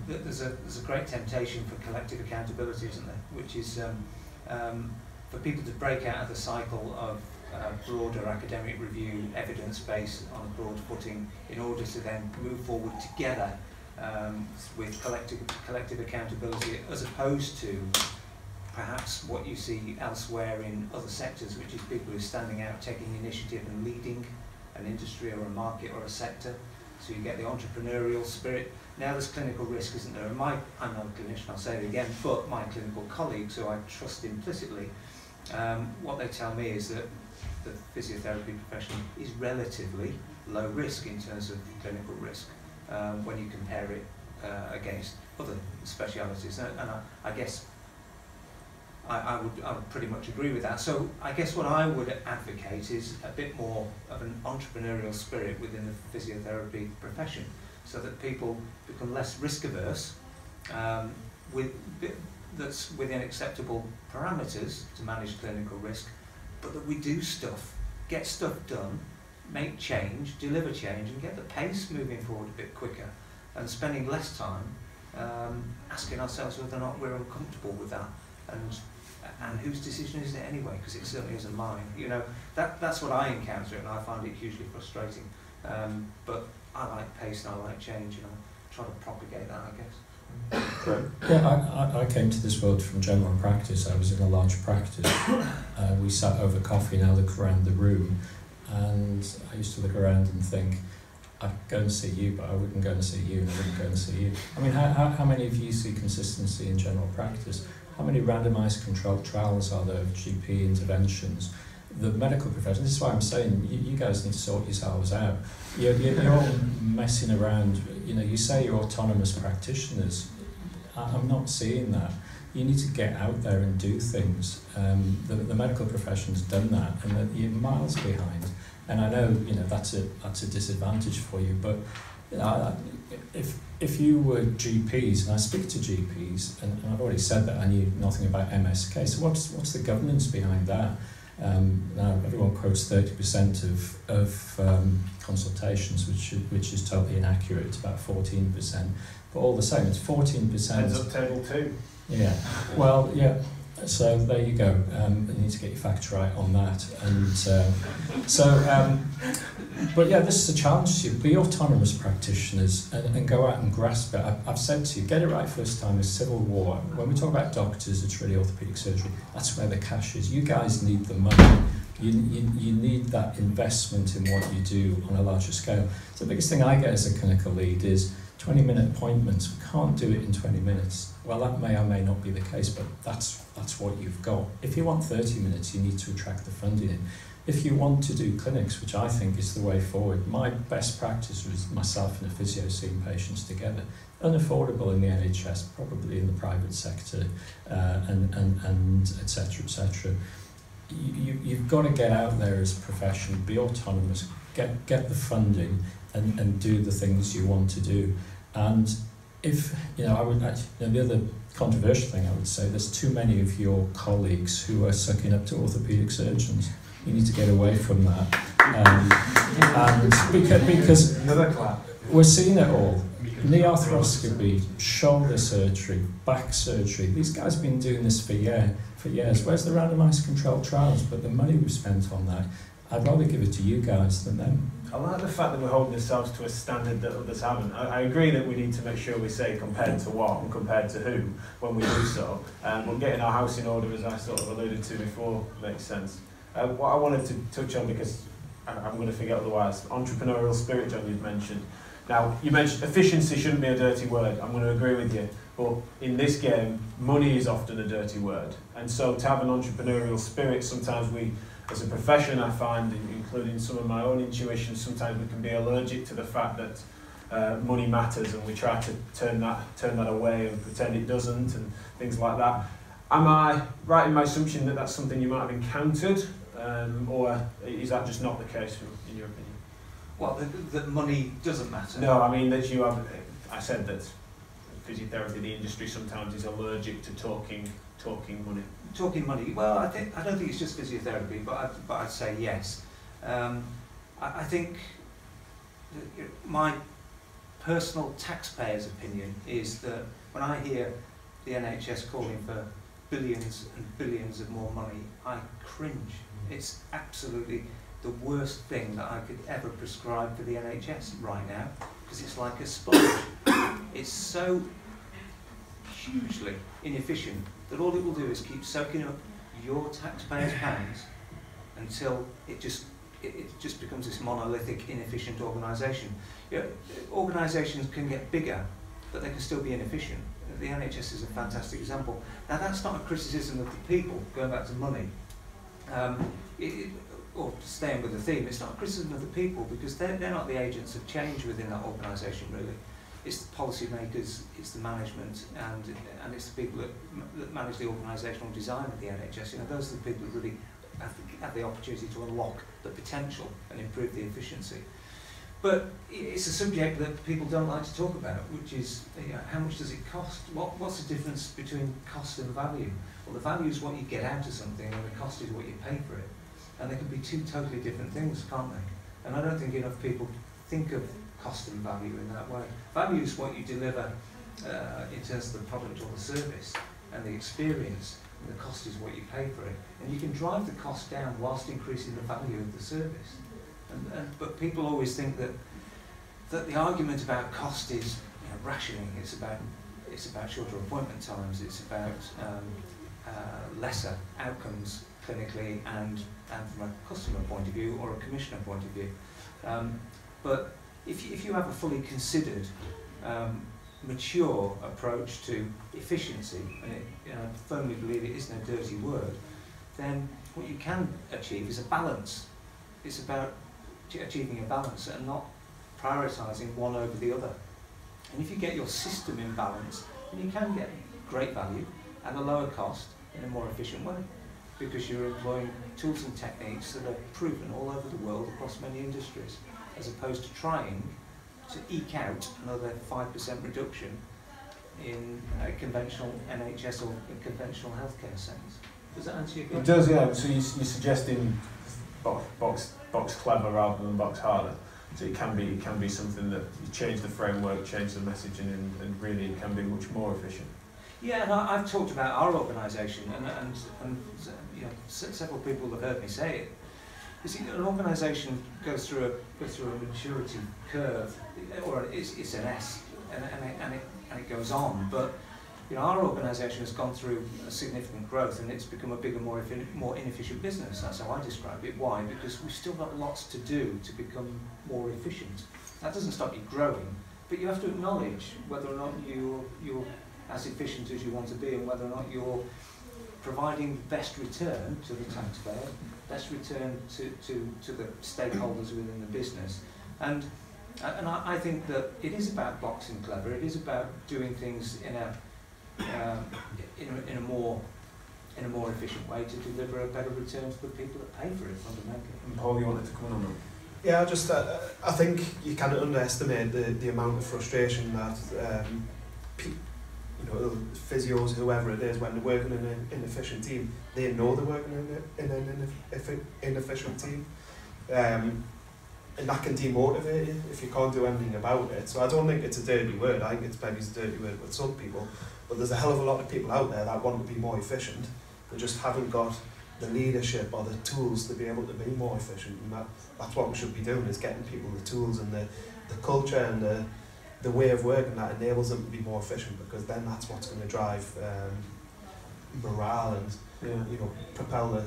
there's a great temptation for collective accountability, isn't there? Which is for people to break out of the cycle of broader academic review, evidence base on a broad footing, in order to then move forward together with collective accountability, as opposed to perhaps what you see elsewhere in other sectors, which is people who are standing out, taking initiative and leading an industry or a market or a sector. So you get the entrepreneurial spirit. Now there's clinical risk, isn't there? And I'm not a clinician, I'll say it again, but my clinical colleagues, who I trust implicitly, what they tell me is that the physiotherapy profession is relatively low risk in terms of clinical risk when you compare it against other specialities. And I guess I would pretty much agree with that. So I guess what I would advocate is a bit more of an entrepreneurial spirit within the physiotherapy profession, so that people become less risk averse, that's within acceptable parameters to manage clinical risk, but that we do stuff, get stuff done, make change, deliver change, and get the pace moving forward a bit quicker, and spending less time asking ourselves whether or not we're uncomfortable with that, and whose decision is it anyway, because it certainly isn't mine. You know, that's what I encounter, and I find it hugely frustrating. But I like pace and I like change, and I try to propagate that, I guess. Yeah, I came to this world from general practice. I was in a large practice. We sat over coffee and I looked around the room, and I used to look around and think, I'd go and see you, but I wouldn't go and see you, and I wouldn't go and see you. I mean, how many of you see consistency in general practice? How many randomised controlled trials are there of GP interventions? The medical profession, this is why I'm saying you guys need to sort yourselves out. You're all messing around. You know, you say you're autonomous practitioners. I'm not seeing that. You need to get out there and do things. The medical profession's done that, and you're miles behind. And I know, you know, that's a disadvantage for you. But if you were GPs, and I speak to GPs, and I've already said that I knew nothing about MSK. So what's the governance behind that? Now everyone quotes 30% of consultations, which is totally inaccurate. It's about 14%, but all the same, it's 14%. Heads up table 2. Yeah. Well, yeah. So there you go. You need to get your facts right on that. And but yeah, this is a challenge to you. Be autonomous practitioners and go out and grasp it. I've said to you, get it right first time. It's Civil War. When we talk about doctors, it's really orthopaedic surgery. That's where the cash is. You guys need the money. You need that investment in what you do on a larger scale. So the biggest thing I get as a clinical lead is 20-minute appointments. We can't do it in 20 minutes. Well, that may or may not be the case, but that's what you've got. If you want 30 minutes, you need to attract the funding in. If you want to do clinics, which I think is the way forward, my best practice was myself and a physio seeing patients together. Unaffordable in the NHS, probably in the private sector, and et cetera, et cetera. You've got to get out there as a profession, be autonomous, get the funding, and do the things you want to do. And if, you know, I would actually, the other controversial thing I would say, there's too many of your colleagues who are sucking up to orthopaedic surgeons. You need to get away from that. And because Another clap. We're seeing it all. Knee arthroscopy, shoulder surgery, back surgery. These guys have been doing this for years. Where's the randomised controlled trials? But the money we've spent on that, I'd rather give it to you guys than them. I like the fact that we're holding ourselves to a standard that others haven't. I agree that we need to make sure we say compared to what and compared to who when we do so. But getting our house in order, as I sort of alluded to before, makes sense. What I wanted to touch on, because I'm going to forget otherwise, entrepreneurial spirit, John, you've mentioned. Now, you mentioned efficiency shouldn't be a dirty word. I'm going to agree with you. But in this game, money is often a dirty word. And so to have an entrepreneurial spirit, sometimes we, as a profession, I find, including some of my own intuitions, sometimes we can be allergic to the fact that money matters, and we try to turn that away and pretend it doesn't and things like that. Am I right in my assumption that that's something you might have encountered, or is that just not the case in your opinion? Well, that money doesn't matter. No, I mean that you have. I said that physiotherapy, the industry sometimes is allergic to talking money. Talking money. Well, I don't think it's just physiotherapy, but I'd say yes. I think that my personal taxpayer's opinion is that when I hear the NHS calling for billions and billions of more money, I cringe. It's absolutely the worst thing that I could ever prescribe for the NHS right now, because it's like a sponge. It's so hugely inefficient that all it will do is keep soaking up your taxpayers' pounds until it just becomes this monolithic, inefficient organisation. You know, organisations can get bigger, but they can still be inefficient. The NHS is a fantastic example. Now, that's not a criticism of the people, going back to money, or staying with the theme, it's not a criticism of the people, because they're not the agents of change within that organisation, really. It's the policymakers, it's the management, and it's the people that manage the organisational design of the NHS. You know, those are the people that really have the opportunity to unlock the potential and improve the efficiency. But it's a subject that people don't like to talk about, which is, you know, how much does it cost? What's the difference between cost and value? Well, the value is what you get out of something, and the cost is what you pay for it. And they can be two totally different things, can't they? And I don't think enough people think of cost and value in that way. Value is what you deliver in terms of the product or the service and the experience, and the cost is what you pay for it. And you can drive the cost down whilst increasing the value of the service. But people always think that the argument about cost is, you know, rationing. It's about shorter appointment times. It's about lesser outcomes clinically and from a customer point of view or a commissioner point of view. But if you have a fully considered, mature approach to efficiency, and I firmly believe it isn't a dirty word, then what you can achieve is a balance. It's about achieving a balance and not prioritising one over the other. And if you get your system in balance, then you can get great value at a lower cost in a more efficient way, because you're employing tools and techniques that are proven all over the world across many industries, as opposed to trying to eke out another 5% reduction in conventional NHS or conventional healthcare settings. Does that answer your question? It does, yeah. So you're suggesting box clever rather than box harder. So it can be something that you change the framework, change the messaging, and really it can be much more efficient. Yeah, and I've talked about our organisation, and you know, several people have heard me say it. You see, an organisation goes through a maturity curve, or it's an S, and it goes on. But you know, our organisation has gone through a significant growth, and it's become a bigger, more inefficient business. That's how I describe it. Why? Because we've still got lots to do to become more efficient. That doesn't stop you growing, but you have to acknowledge whether or not you're as efficient as you want to be, and whether or not you're providing best return to the taxpayer, best return to the stakeholders within the business. And I think that it is about boxing clever. It is about doing things in a more efficient way to deliver a better return to the people that pay for it fundamentally. And Paul, you wanted to come on that? Yeah, I think you can't underestimate the amount of frustration that you know, physios, whoever it is, when they're working in an inefficient team, they know they're working in an inefficient team, and that can demotivate you if you can't do anything about it. So I don't think it's a dirty word. I think it's maybe a dirty word with some people, but there's a hell of a lot of people out there that want to be more efficient. They just haven't got the leadership or the tools to be able to be more efficient, and that's what we should be doing, is getting people the tools and the culture and the way of working that enables them to be more efficient, because then that's what's going to drive morale and propel the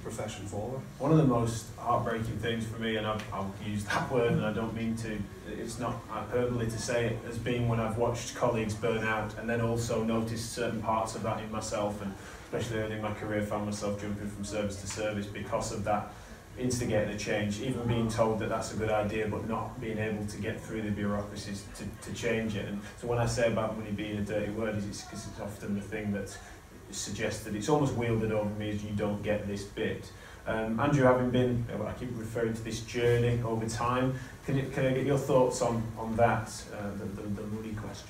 profession forward. One of the most heartbreaking things for me, and I'll use that word and I don't mean to, it's not hyperbole to say it, has been when I've watched colleagues burn out and then also noticed certain parts of that in myself, and especially early in my career found myself jumping from service to service because of that, instigating a change, even being told that that's a good idea but not being able to get through the bureaucracies to change it. And so when I say about money being a dirty word, it's because it's often the thing that suggests that it's almost wielded over me as you don't get this bit. Andrew, having been, I keep referring to this journey over time, can I get your thoughts on that, the money question?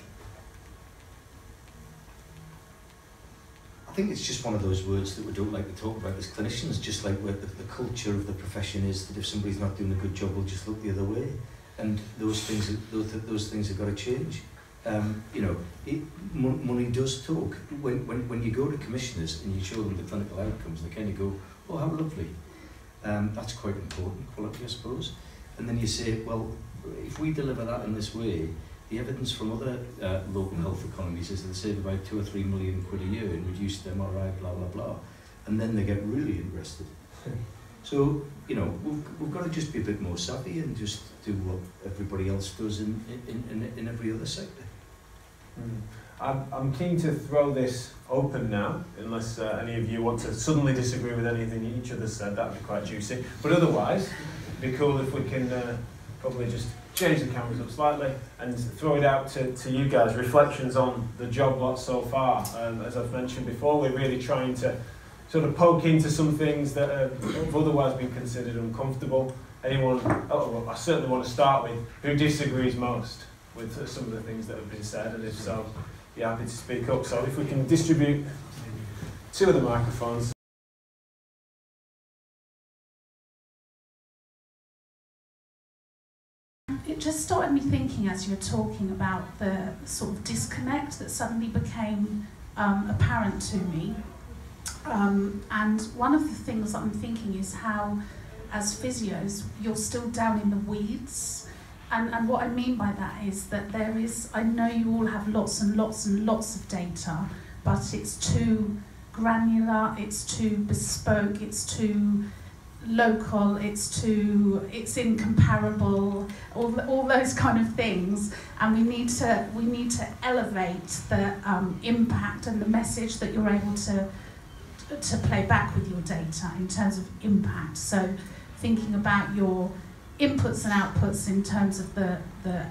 I think it's just one of those words that we don't like to talk about as clinicians, just like where the culture of the profession is that if somebody's not doing a good job, we'll just look the other way. And those things have got to change. Money does talk. When you go to commissioners and you show them the clinical outcomes, they kind of go, oh, how lovely. That's quite important quality, I suppose. And then you say, well, if we deliver that in this way, the evidence from other local health economies is that they save about 2 or 3 million quid a year in reduced MRI, blah, blah, blah. And then they get really interested. So, we've got to just be a bit more savvy and just do what everybody else does in every other sector. I'm keen to throw this open now, unless any of you want to suddenly disagree with anything each other said. That would be quite juicy. But otherwise, it'd be cool if we can probably just change the cameras up slightly and throw it out to you guys. Reflections on the job lot so far. As I've mentioned before, we're really trying to sort of poke into some things that have otherwise been considered uncomfortable. Anyone, I certainly want to start with, who disagrees most with some of the things that have been said, and if so, be happy to speak up. So if we can distribute 2 of the microphones. It just started me thinking as you were talking about the sort of disconnect that suddenly became apparent to me. And one of the things that I'm thinking is how, as physios, you're still down in the weeds. And what I mean by that is that there is, I know you all have lots and lots and lots of data, but it's too granular, it's too bespoke, it's too local, it's incomparable, all those kind of things. And we need to elevate the impact and the message that you're able to play back with your data in terms of impact. So thinking about your inputs and outputs in terms of the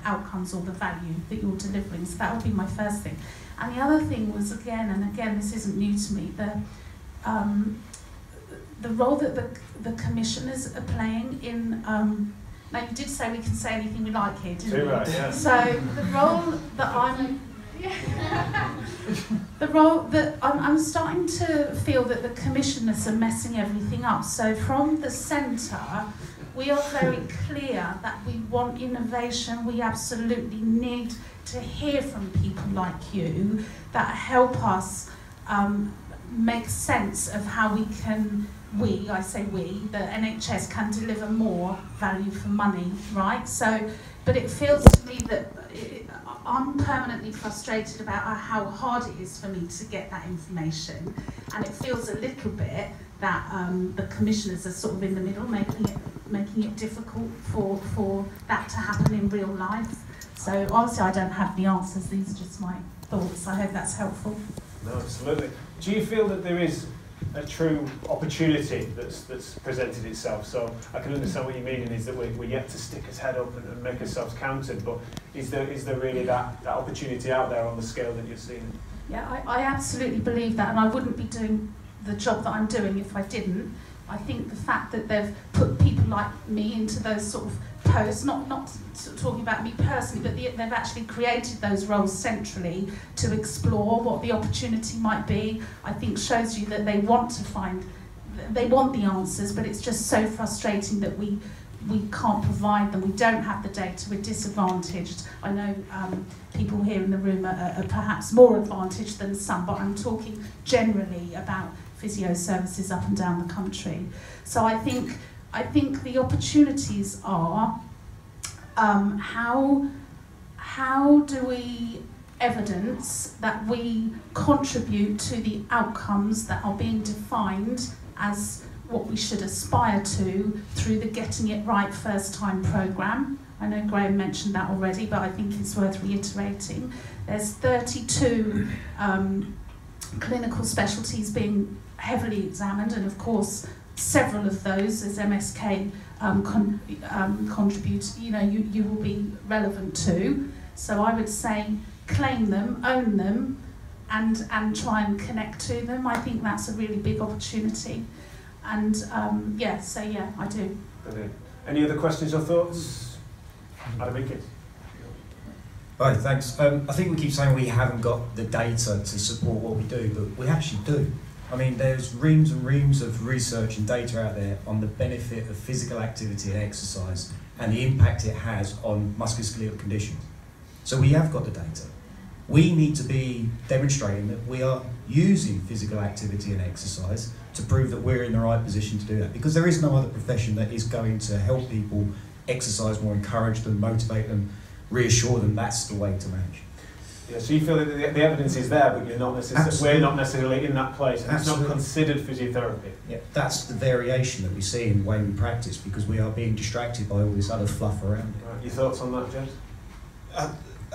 outcomes or the value that you're delivering. So that would be my first thing. And the other thing was, again, this isn't new to me, the role that the commissioners are playing in, now you did say we can say anything we like here, didn't you? Right, yeah. So the role that I'm starting to feel that the commissioners are messing everything up. So from the centre, we are very clear that we want innovation. We absolutely need to hear from people like you that help us make sense of how we can, I say we, the NHS can deliver more value for money, right? So, but it feels to me that I'm permanently frustrated about how hard it is for me to get that information, and it feels a little bit that the commissioners are sort of in the middle, making it difficult for that to happen in real life. So obviously I don't have the answers, these are just my thoughts. I hope that's helpful. No, absolutely. Do you feel that there is a true opportunity that's presented itself? So I can understand what you mean, is that we're yet to stick his head up and make ourselves counted, but is there really that opportunity out there on the scale that you're seeing? Yeah, I absolutely believe that, and I wouldn't be doing the job that I'm doing if I didn't. I think the fact that they've put people like me into those sort of posts, not talking about me personally, but they've actually created those roles centrally to explore what the opportunity might be, I think shows you that they want the answers, but it's just so frustrating that we can't provide them, we don't have the data, we're disadvantaged. I know people here in the room are perhaps more advantaged than some, but I'm talking generally about physio services up and down the country. So I think the opportunities are how do we evidence that we contribute to the outcomes that are being defined as what we should aspire to through the Getting It Right First Time programme. I know Graham mentioned that already, but I think it's worth reiterating. There's 32 clinical specialties being heavily examined, and of course several of those, as MSK contribute, you will be relevant to. So I would say claim them, own them, and try and connect to them. I think that's a really big opportunity. And I do. Brilliant. Any other questions or thoughts? Adam Ickett. Right, thanks. I think we keep saying we haven't got the data to support what we do, but we actually do. I mean, there's reams and reams of research and data out there on the benefit of physical activity and exercise and the impact it has on musculoskeletal conditions. So we have got the data. We need to be demonstrating that we are using physical activity and exercise to prove that we're in the right position to do that, because there is no other profession that is going to help people exercise more, encourage them, motivate them, reassure them that's the way to manage. Yeah, so you feel that the evidence is there, but we're not necessarily in that place, and Absolutely. it's not considered physiotherapy. Yeah, that's the variation that we see in the way we practice, because we are being distracted by all this other fluff around it. Right, your thoughts on that, James?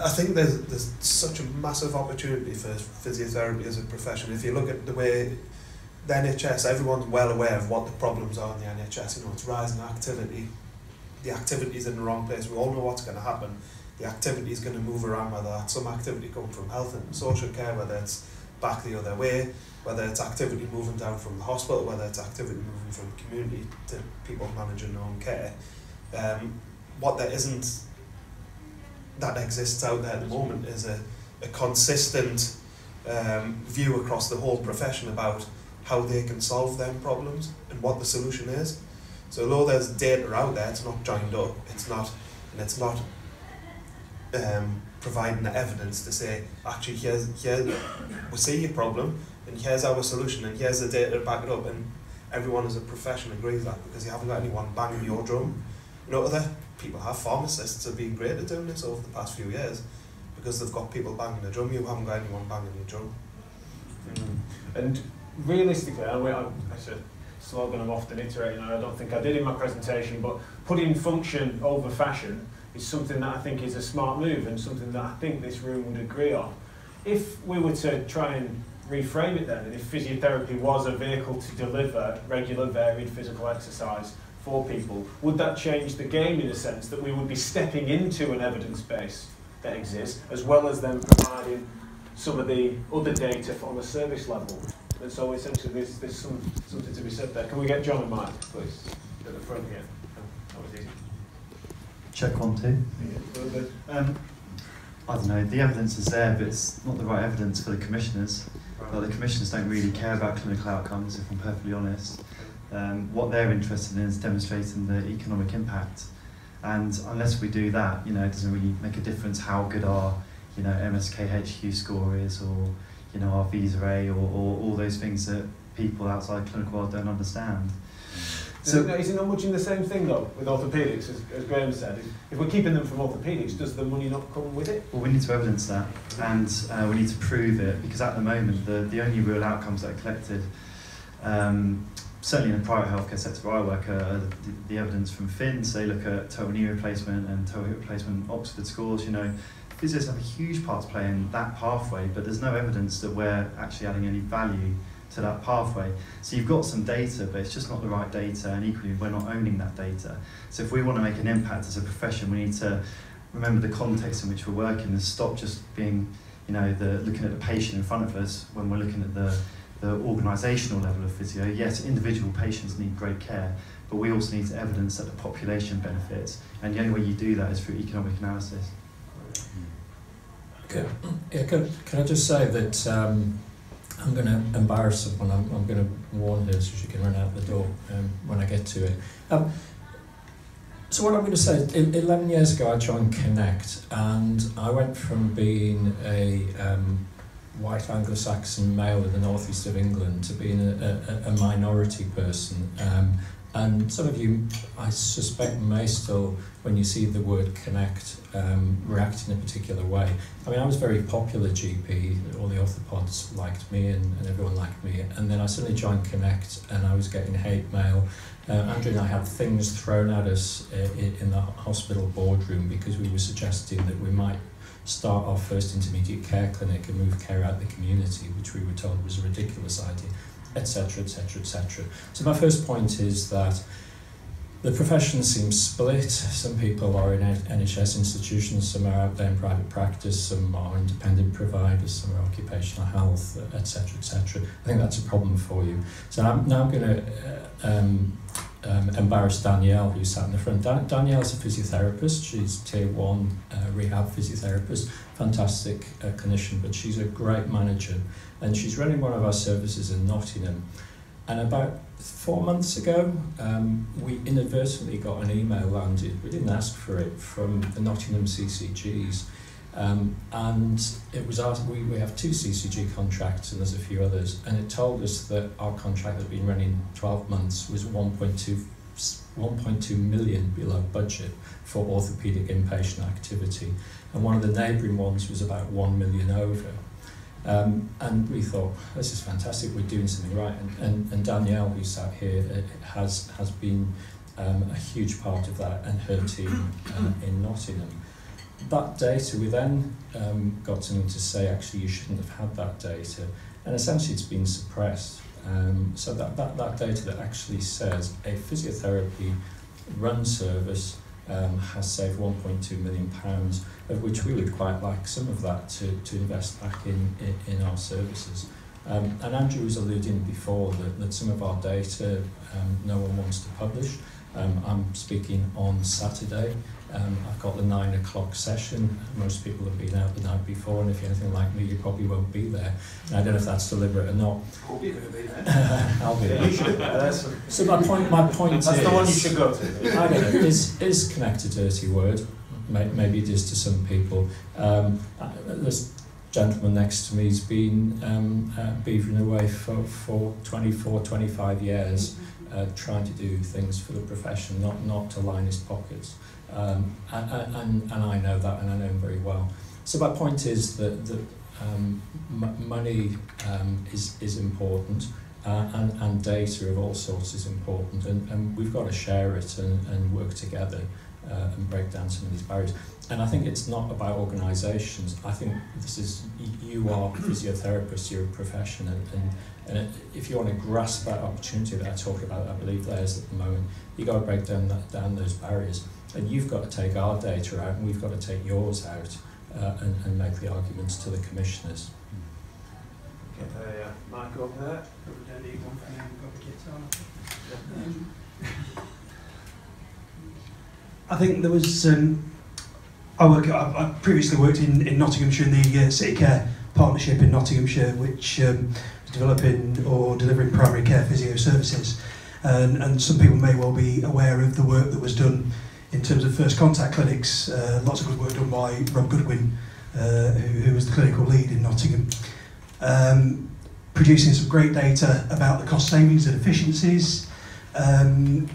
I think there's such a massive opportunity for physiotherapy as a profession. If you look at the way the NHS, everyone's well aware of what the problems are in the NHS. It's rising activity. The activity's in the wrong place. We all know what's going to happen. The activity is going to move around, whether that's some activity coming from health and social care, whether it's back the other way, whether it's activity moving down from the hospital, whether it's activity moving from community to people managing their own care. What there isn't that exists out there at the moment is a consistent view across the whole profession about how they can solve them problems and what the solution is. So although there's data out there, it's not joined up, it's not providing the evidence to say, actually here we see your problem and here's our solution and here's the data to back it up, and everyone as a profession agrees that, because you haven't got anyone banging your drum. Other people have, pharmacists have been great at doing this over the past few years because they've got people banging the drum. You haven't got anyone banging your drum. And realistically, it's a slogan I'm often iterating, and I don't think I did in my presentation, but putting function over fashion is something that I think is a smart move and something that I think this room would agree on. If we were to try and reframe it then, and if physiotherapy was a vehicle to deliver regular varied physical exercise for people, would that change the game in a sense that we would be stepping into an evidence base that exists, as well as then providing some of the other data on a service level? And so essentially there's something to be said there. Can we get John and Mike, please, at the front here? That was easy. Check 1, 2. I don't know, the evidence is there, but it's not the right evidence for the commissioners. Well, the commissioners don't really care about clinical outcomes, if I'm perfectly honest. What they're interested in is demonstrating the economic impact. And unless we do that, it doesn't really make a difference how good our, MSK HQ score is, or, our Visa A, or all those things that people outside the clinical world don't understand. So, is it not much in the same thing though with orthopaedics, as Graham said? If we're keeping them from orthopaedics, does the money not come with it? Well, we need to evidence that, and we need to prove it, because at the moment the only real outcomes that are collected, certainly in the private healthcare sector where I work, are the evidence from FINS. They look at total knee replacement and total hip replacement, Oxford scores. Physios have a huge part to play in that pathway, but there's no evidence that we're actually adding any value to that pathway. So you've got some data, but it's just not the right data, and equally we're not owning that data. So if we want to make an impact as a profession, we need to remember the context in which we're working and stop just being, looking at the patient in front of us when we're looking at the organisational level of physio. Yes, individual patients need great care, but we also need to evidence that the population benefits, and the only way you do that is through economic analysis. Can I just say that I'm going to embarrass someone. I'm going to warn her so she can run out the door when I get to it. So what I'm going to say, 11 years ago I joined Connect, and I went from being a white Anglo-Saxon male in the northeast of England to being a minority person. And some of you, I suspect, may still, when you see the word connect, react in a particular way. I mean, I was a very popular GP, all the orthopods liked me and everyone liked me, and then I suddenly joined Connect and I was getting hate mail. Andrew and I had things thrown at us in the hospital boardroom because we were suggesting that we might start our first intermediate care clinic and move care out the community, which we were told was a ridiculous idea, etc., etc., etc. So my first point is that the profession seems split. Some people are in NHS institutions, some are out there in private practice, some are independent providers, some are occupational health, etc., etc. I think that's a problem for you. So I'm now going to embarrass Danielle, who sat in the front. Danielle's a physiotherapist. She's tier 1 rehab physiotherapist, fantastic clinician, but she's a great manager. And she's running one of our services in Nottingham. And about 4 months ago, we inadvertently got an email landed, we didn't ask for it, from the Nottingham CCGs. And it was asked, we have 2 CCG contracts and there's a few others, and it told us that our contract that had been running 12 months was 1.2 million below budget for orthopaedic inpatient activity. And one of the neighbouring ones was about 1 million over. And we thought, this is fantastic, we're doing something right. And Danielle, who sat here, has been a huge part of that, and her team in Nottingham. That data, we then got something to say, actually, you shouldn't have had that data. And essentially, it's been suppressed. So that data that actually says a physiotherapy run service has saved £1.2 million, of which we would quite like some of that to invest back in our services. And Andrew was alluding before that some of our data no one wants to publish. I'm speaking on Saturday. I've got the 9 o'clock session. Most people have been out the night before, and if you're anything like me, you probably won't be there. And I don't know if that's deliberate or not. Hope you're going to be there. I'll be there. You should. So my point that's is... the one you should go to. I don't know, is connect a dirty word? Maybe it is to some people. This gentleman next to me has been beavering away for 24, 25 years, trying to do things for the profession, not to line his pockets. And I know that, and I know him very well. So my point is that money is important, and data of all sorts is important, and we've got to share it and work together and break down some of these barriers. And I think it's not about organisations. I think this is, you are physiotherapists, you're a profession, and if you want to grasp that opportunity that I talk about, I believe there's at the moment, you've got to break down those barriers. And you've got to take our data out, and we've got to take yours out, and make the arguments to the commissioners. Get the mic up there. I think there was. I previously worked in Nottinghamshire in the City Care Partnership in Nottinghamshire, which was developing or delivering primary care physio services. And some people may well be aware of the work that was done in terms of first contact clinics. Lots of good work done by Rob Goodwin, who was the clinical lead in Nottingham, producing some great data about the cost savings and efficiencies. But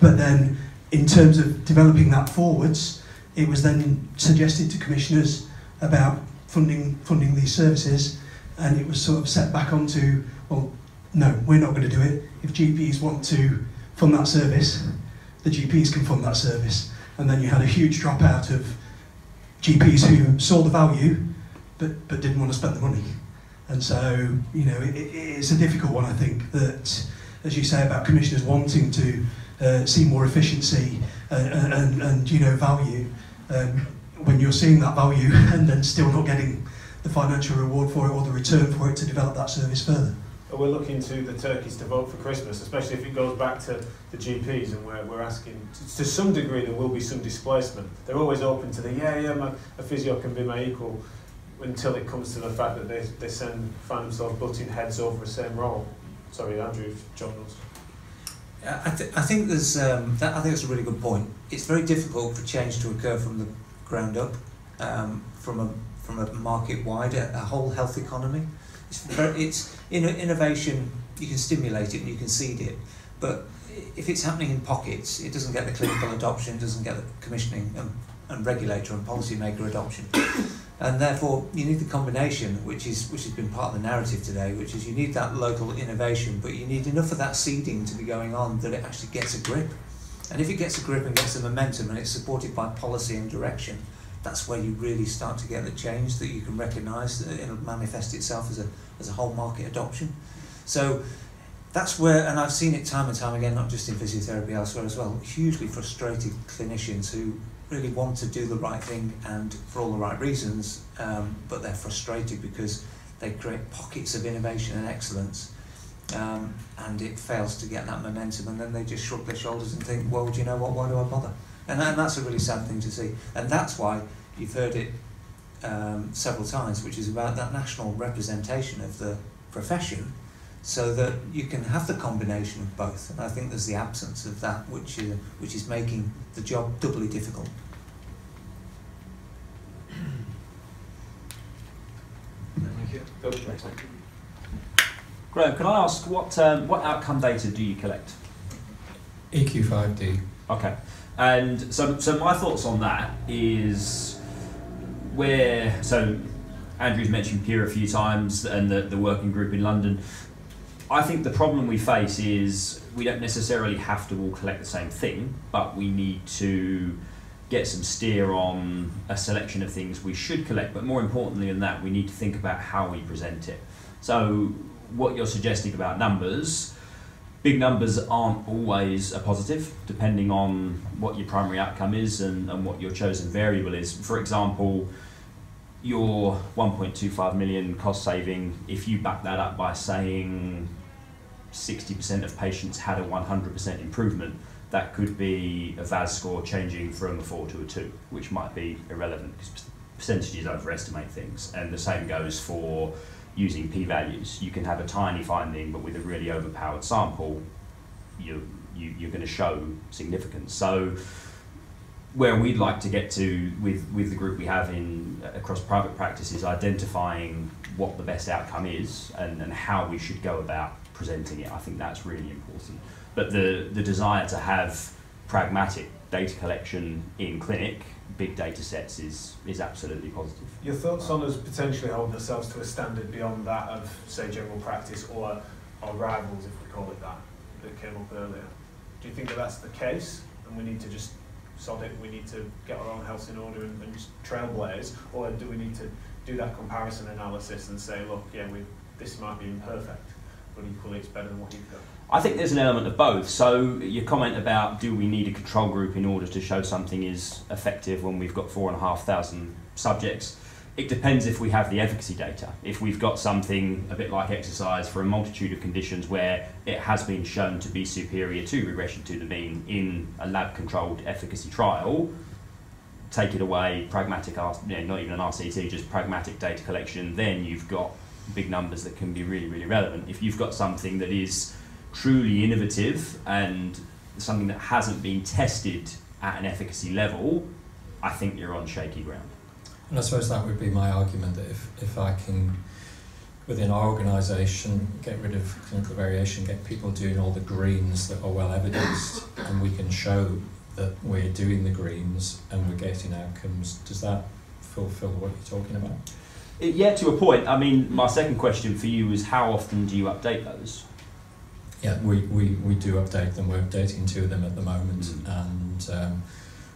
then, in terms of developing that forwards, it was then suggested to commissioners about funding these services, and it was sort of set back onto, well, no, we're not going to do it. If GPs want to fund that service, the GPs can fund that service. And then you had a huge dropout of GPs who saw the value, but didn't want to spend the money. And so, you know, it's a difficult one, I think, that, as you say, about commissioners wanting to see more efficiency and you know, value, when you're seeing that value and then still not getting the financial reward for it or the return for it to develop that service further. We're looking to the turkeys to vote for Christmas, especially if it goes back to the GPs, and we're asking, to some degree there will be some displacement. They're always open to a physio can be my equal, until it comes to the fact that they find themselves butting heads over the same role. Sorry, Andrew, John knows. I think there's I think that's a really good point. It's very difficult for change to occur from the ground up. from a market wide, a whole health economy. It's innovation. You can stimulate it and you can seed it, but if it's happening in pockets, it doesn't get the clinical adoption, doesn't get the commissioning and regulator and policymaker adoption. And therefore, you need the combination, which has been part of the narrative today, which is you need that local innovation, but you need enough of that seeding to be going on that it actually gets a grip. And if it gets a grip and gets the momentum and it's supported by policy and direction, that's where you really start to get the change that you can recognise, that it'll manifest itself as a whole market adoption. So that's where, and I've seen it time and time again, not just in physiotherapy, elsewhere as well, hugely frustrated clinicians who really want to do the right thing and for all the right reasons, but they're frustrated because they create pockets of innovation and excellence, and it fails to get that momentum, and then they just shrug their shoulders and think, well, do you know what, why do I bother? And that's a really sad thing to see. And that's why you've heard it several times, which is about that national representation of the profession, so that you can have the combination of both. And I think there's the absence of that, which is making the job doubly difficult. Thank you. Graham, can I ask what outcome data do you collect? EQ5D. Okay, and so my thoughts on that is so Andrew's mentioned Peer a few times and the working group in London. I think the problem we face is we don't necessarily have to all collect the same thing, but we need to get some steer on a selection of things we should collect, but more importantly than that, we need to think about how we present it. So what you're suggesting about numbers, big numbers aren't always a positive, depending on what your primary outcome is and what your chosen variable is. For example, your 1.25 million cost saving, if you back that up by saying 60% of patients had a 100% improvement, that could be a VAS score changing from a 4 to a 2, which might be irrelevant because percentages overestimate things. And the same goes for using p-values. You can have a tiny finding, but with a really overpowered sample, you're going to show significance. So where we'd like to get to with the group we have across private practice is identifying what the best outcome is and how we should go about presenting it. I think that's really important. But the desire to have pragmatic data collection in clinic, big data sets, is absolutely positive. Your thoughts on us potentially holding ourselves to a standard beyond that of, say, general practice or rivals, if we call it that came up earlier? Do you think that that's the case and we need to just sod it, we need to get our own house in order and just trailblaze, or do we need to do that comparison analysis and say, look, yeah, this might be imperfect, but equally it's better than what you've got? I think there's an element of both. So your comment about do we need a control group in order to show something is effective when we've got 4,500 subjects, it depends if we have the efficacy data. If we've got something a bit like exercise for a multitude of conditions where it has been shown to be superior to regression to the mean in a lab-controlled efficacy trial, take it away, pragmatic, not even an RCT, just pragmatic data collection, then you've got big numbers that can be really, really relevant. If you've got something that is truly innovative and something that hasn't been tested at an efficacy level, I think you're on shaky ground. And I suppose that would be my argument, that if I can, within our organisation, get rid of clinical variation, get people doing all the greens that are well evidenced, and we can show that we're doing the greens and we're getting outcomes, does that fulfil what you're talking about? Yeah, to a point. I mean, my second question for you is how often do you update those? Yeah, we do update them. We're updating 2 of them at the moment, and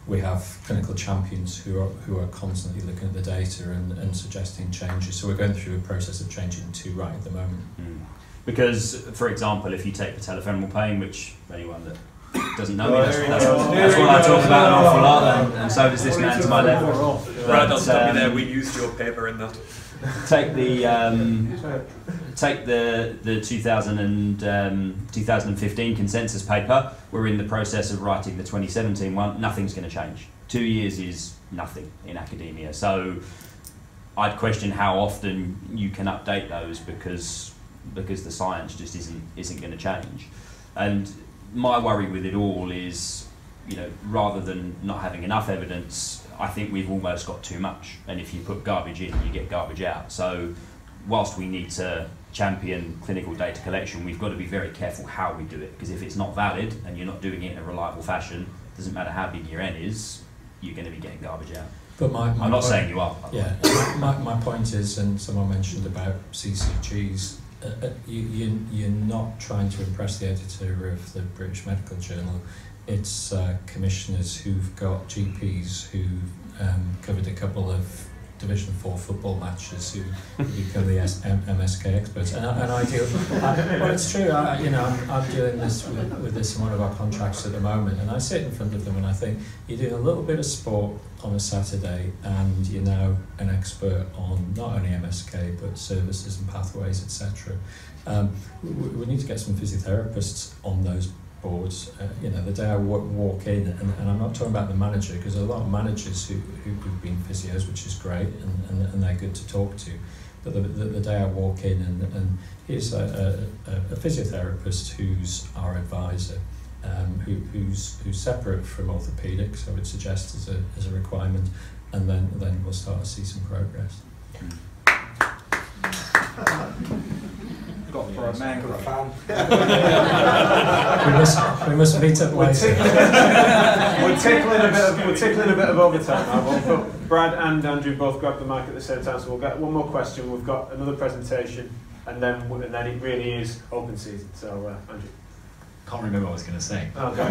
we have clinical champions who are constantly looking at the data and suggesting changes. So we're going through a process of changing 2 right at the moment. Because, for example, if you take patellofemoral pain, which anyone that doesn't know me, that's what I talk about an awful lot, and so does this man to my left. Brad, don't stop me there. We used your paper in that. Take the 2015 consensus paper. We're in the process of writing the 2017 one. Nothing's going to change. 2 years is nothing in academia. So I'd question how often you can update those because the science just isn't going to change. And my worry with it all is you know, rather than not having enough evidence, I think we've almost got too much. And if you put garbage in, you get garbage out. So whilst we need to champion clinical data collection, we've got to be very careful how we do it, because if it's not valid and you're not doing it in a reliable fashion, it doesn't matter how big your N is, you're going to be getting garbage out. But I'm not saying you are. Yeah, my point is, and someone mentioned about CCGs, you're not trying to impress the editor of the British Medical Journal. It's commissioners who've got GPs who've covered a couple of Division 4 football matches who become the MSK experts. And I deal, well, it's true, I'm dealing with this in one of our contracts at the moment, and I sit in front of them and I think, you're doing a little bit of sport on a Saturday and you're now an expert on not only MSK but services and pathways, etc. We need to get some physiotherapists on those boards. The day I walk in, and I'm not talking about the manager, because there are a lot of managers who've been physios, which is great, and they're good to talk to. But the day I walk in, and here's a physiotherapist who's our advisor, who's separate from orthopaedics, I would suggest as a requirement, and then we'll start to see some progress. Got for a man, got a fan. we must meet up later. We're tickling a bit of overtime now. But Brad and Andrew both grabbed the mic at the same time, so we'll get one more question. We've got another presentation, and then it really is open season. So Andrew. Can't remember what I was going to say. Okay.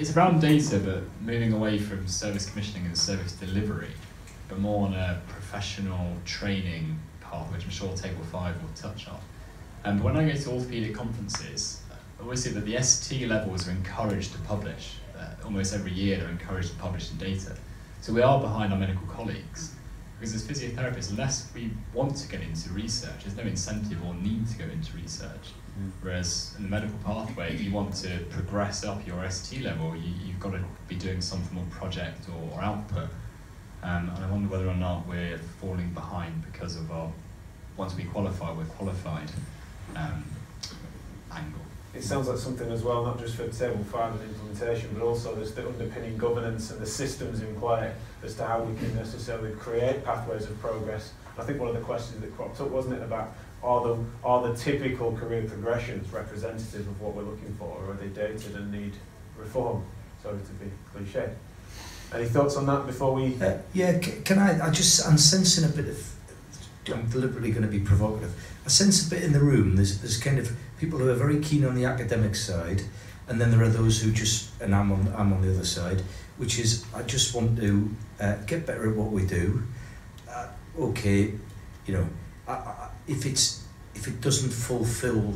It's around data, but moving away from service commissioning and service delivery, but more on a professional training path, which I'm sure Table 5 will touch on. But when I go to orthopaedic conferences, I always see that the ST levels are encouraged to publish. Almost every year they're encouraged to publish the data. So we are behind our medical colleagues, because as physiotherapists, unless we want to get into research, there's no incentive or need to go into research. Whereas in the medical pathway, if you want to progress up your ST level, you've got to be doing some form of project or output. And I wonder whether or not we're falling behind because of our, once we qualify, we're qualified angle. It sounds like something as well, not just for Table 5 and implementation, but also there's the underpinning governance and the systems in play as to how we can necessarily create pathways of progress. I think one of the questions that cropped up, wasn't it, about are the typical career progressions representative of what we're looking for, or are they dated and need reform? Sorry to be cliche. Any thoughts on that before we... Can I'm sensing a bit of, I'm deliberately going to be provocative. I sense a bit in the room, there's kind of people who are very keen on the academic side, and then there are those who just, and I'm on the other side, which is, I just want to get better at what we do. If it doesn't fulfill,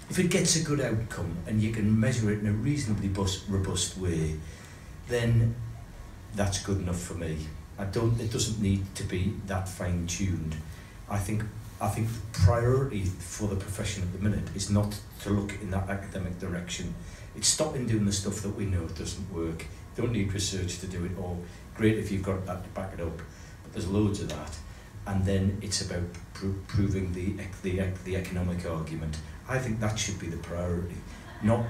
if it gets a good outcome and you can measure it in a reasonably robust way, then that's good enough for me. It doesn't need to be that fine-tuned. I think the priority for the profession at the minute is not to look in that academic direction. It's stopping doing the stuff that we know doesn't work. Don't need research to do it, or great if you've got that to back it up, but there's loads of that. And then it's about proving the economic argument. I think that should be the priority, not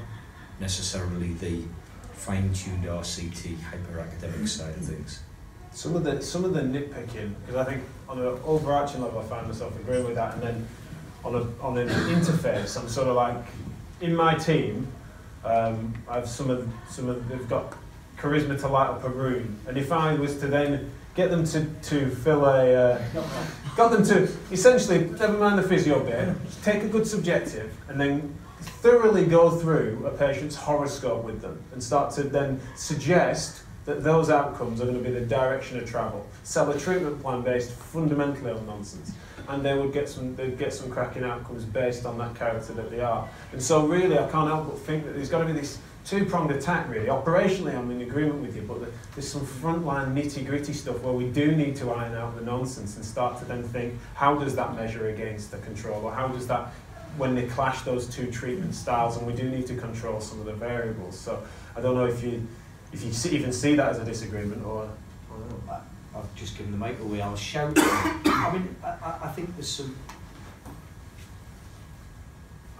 necessarily the fine-tuned RCT hyper-academic side of things. Some of the nitpicking, because I think on an overarching level I find myself agreeing with that, and then on an interface, I'm sort of like, in my team, I've they've got charisma to light up a room, and if I was to then get them to fill got them to essentially, never mind the physio bit, take a good subjective and then thoroughly go through a patient's horoscope with them and start to then suggest that those outcomes are going to be the direction of travel. Sell a treatment plan based fundamentally on nonsense, and they'd get some cracking outcomes based on that character that they are. And so really I can't help but think that there's got to be this two-pronged attack really. Operationally I'm in agreement with you, but there's some frontline nitty-gritty stuff where we do need to iron out the nonsense and start to then think, how does that measure against the control, or how does that, when they clash those two treatment styles, and we do need to control some of the variables. So I don't know if you even see that as a disagreement, or not. I've just given the mic away, I'll shout. I mean, I think there's some...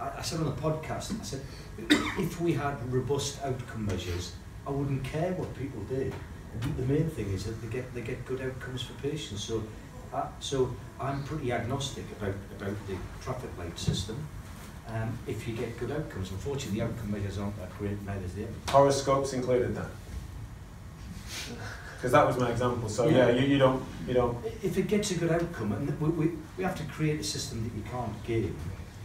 I said on the podcast, I said, if we had robust outcome measures, I wouldn't care what people did. The main thing is that they get good outcomes for patients. So I'm pretty agnostic about the traffic light system. If you get good outcomes, unfortunately, the outcome measures aren't that great. Neither is the evidence. Horoscopes included then. Because that was my example. So yeah, you don't. If it gets a good outcome, and we have to create a system that you can't game.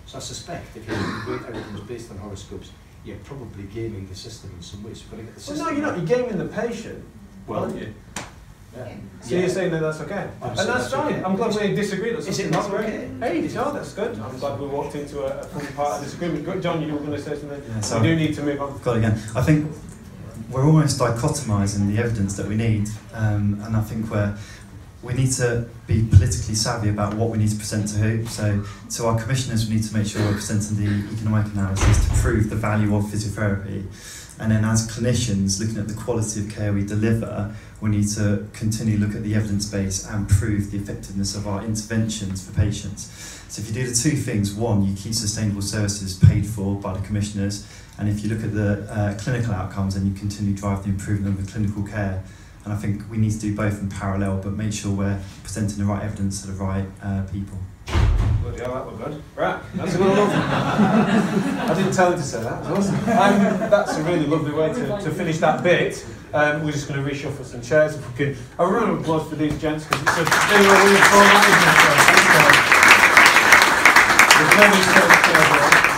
So I suspect if you're getting great outcomes based on horoscopes, you're probably gaming the system in some way. So you've got to get the system. Well, no, you're not. You're gaming the patient. Well, aren't you? Yeah. So you're saying that that's okay, and that's fine. Okay. I'm glad we disagree. Is it not okay? Hey, no, that's good. I'm glad we walked into a fun part of disagreement. Good, John, you were going to say something. Yeah, so we do need to move on. Got it again. I think we're almost dichotomising the evidence that we need, and I think we need to be politically savvy about what we need to present to who. So to our commissioners, we need to make sure we're presenting the economic analysis to prove the value of physiotherapy. And then as clinicians, looking at the quality of care we deliver, we need to continue to look at the evidence base and prove the effectiveness of our interventions for patients. So if you do the two things, one, you keep sustainable services paid for by the commissioners, and if you look at the clinical outcomes, then you continue to drive the improvement of the clinical care. And I think we need to do both in parallel, but make sure we're presenting the right evidence to the right people. Bloody hell, that was good. Right, that's a good one. I didn't tell him to say that. That was awesome. That's a really lovely way to finish that bit. We're just going to reshuffle some chairs. If we can, a round of applause for these gents because it's a really weird format, isn't it? There's plenty of chairs for everyone.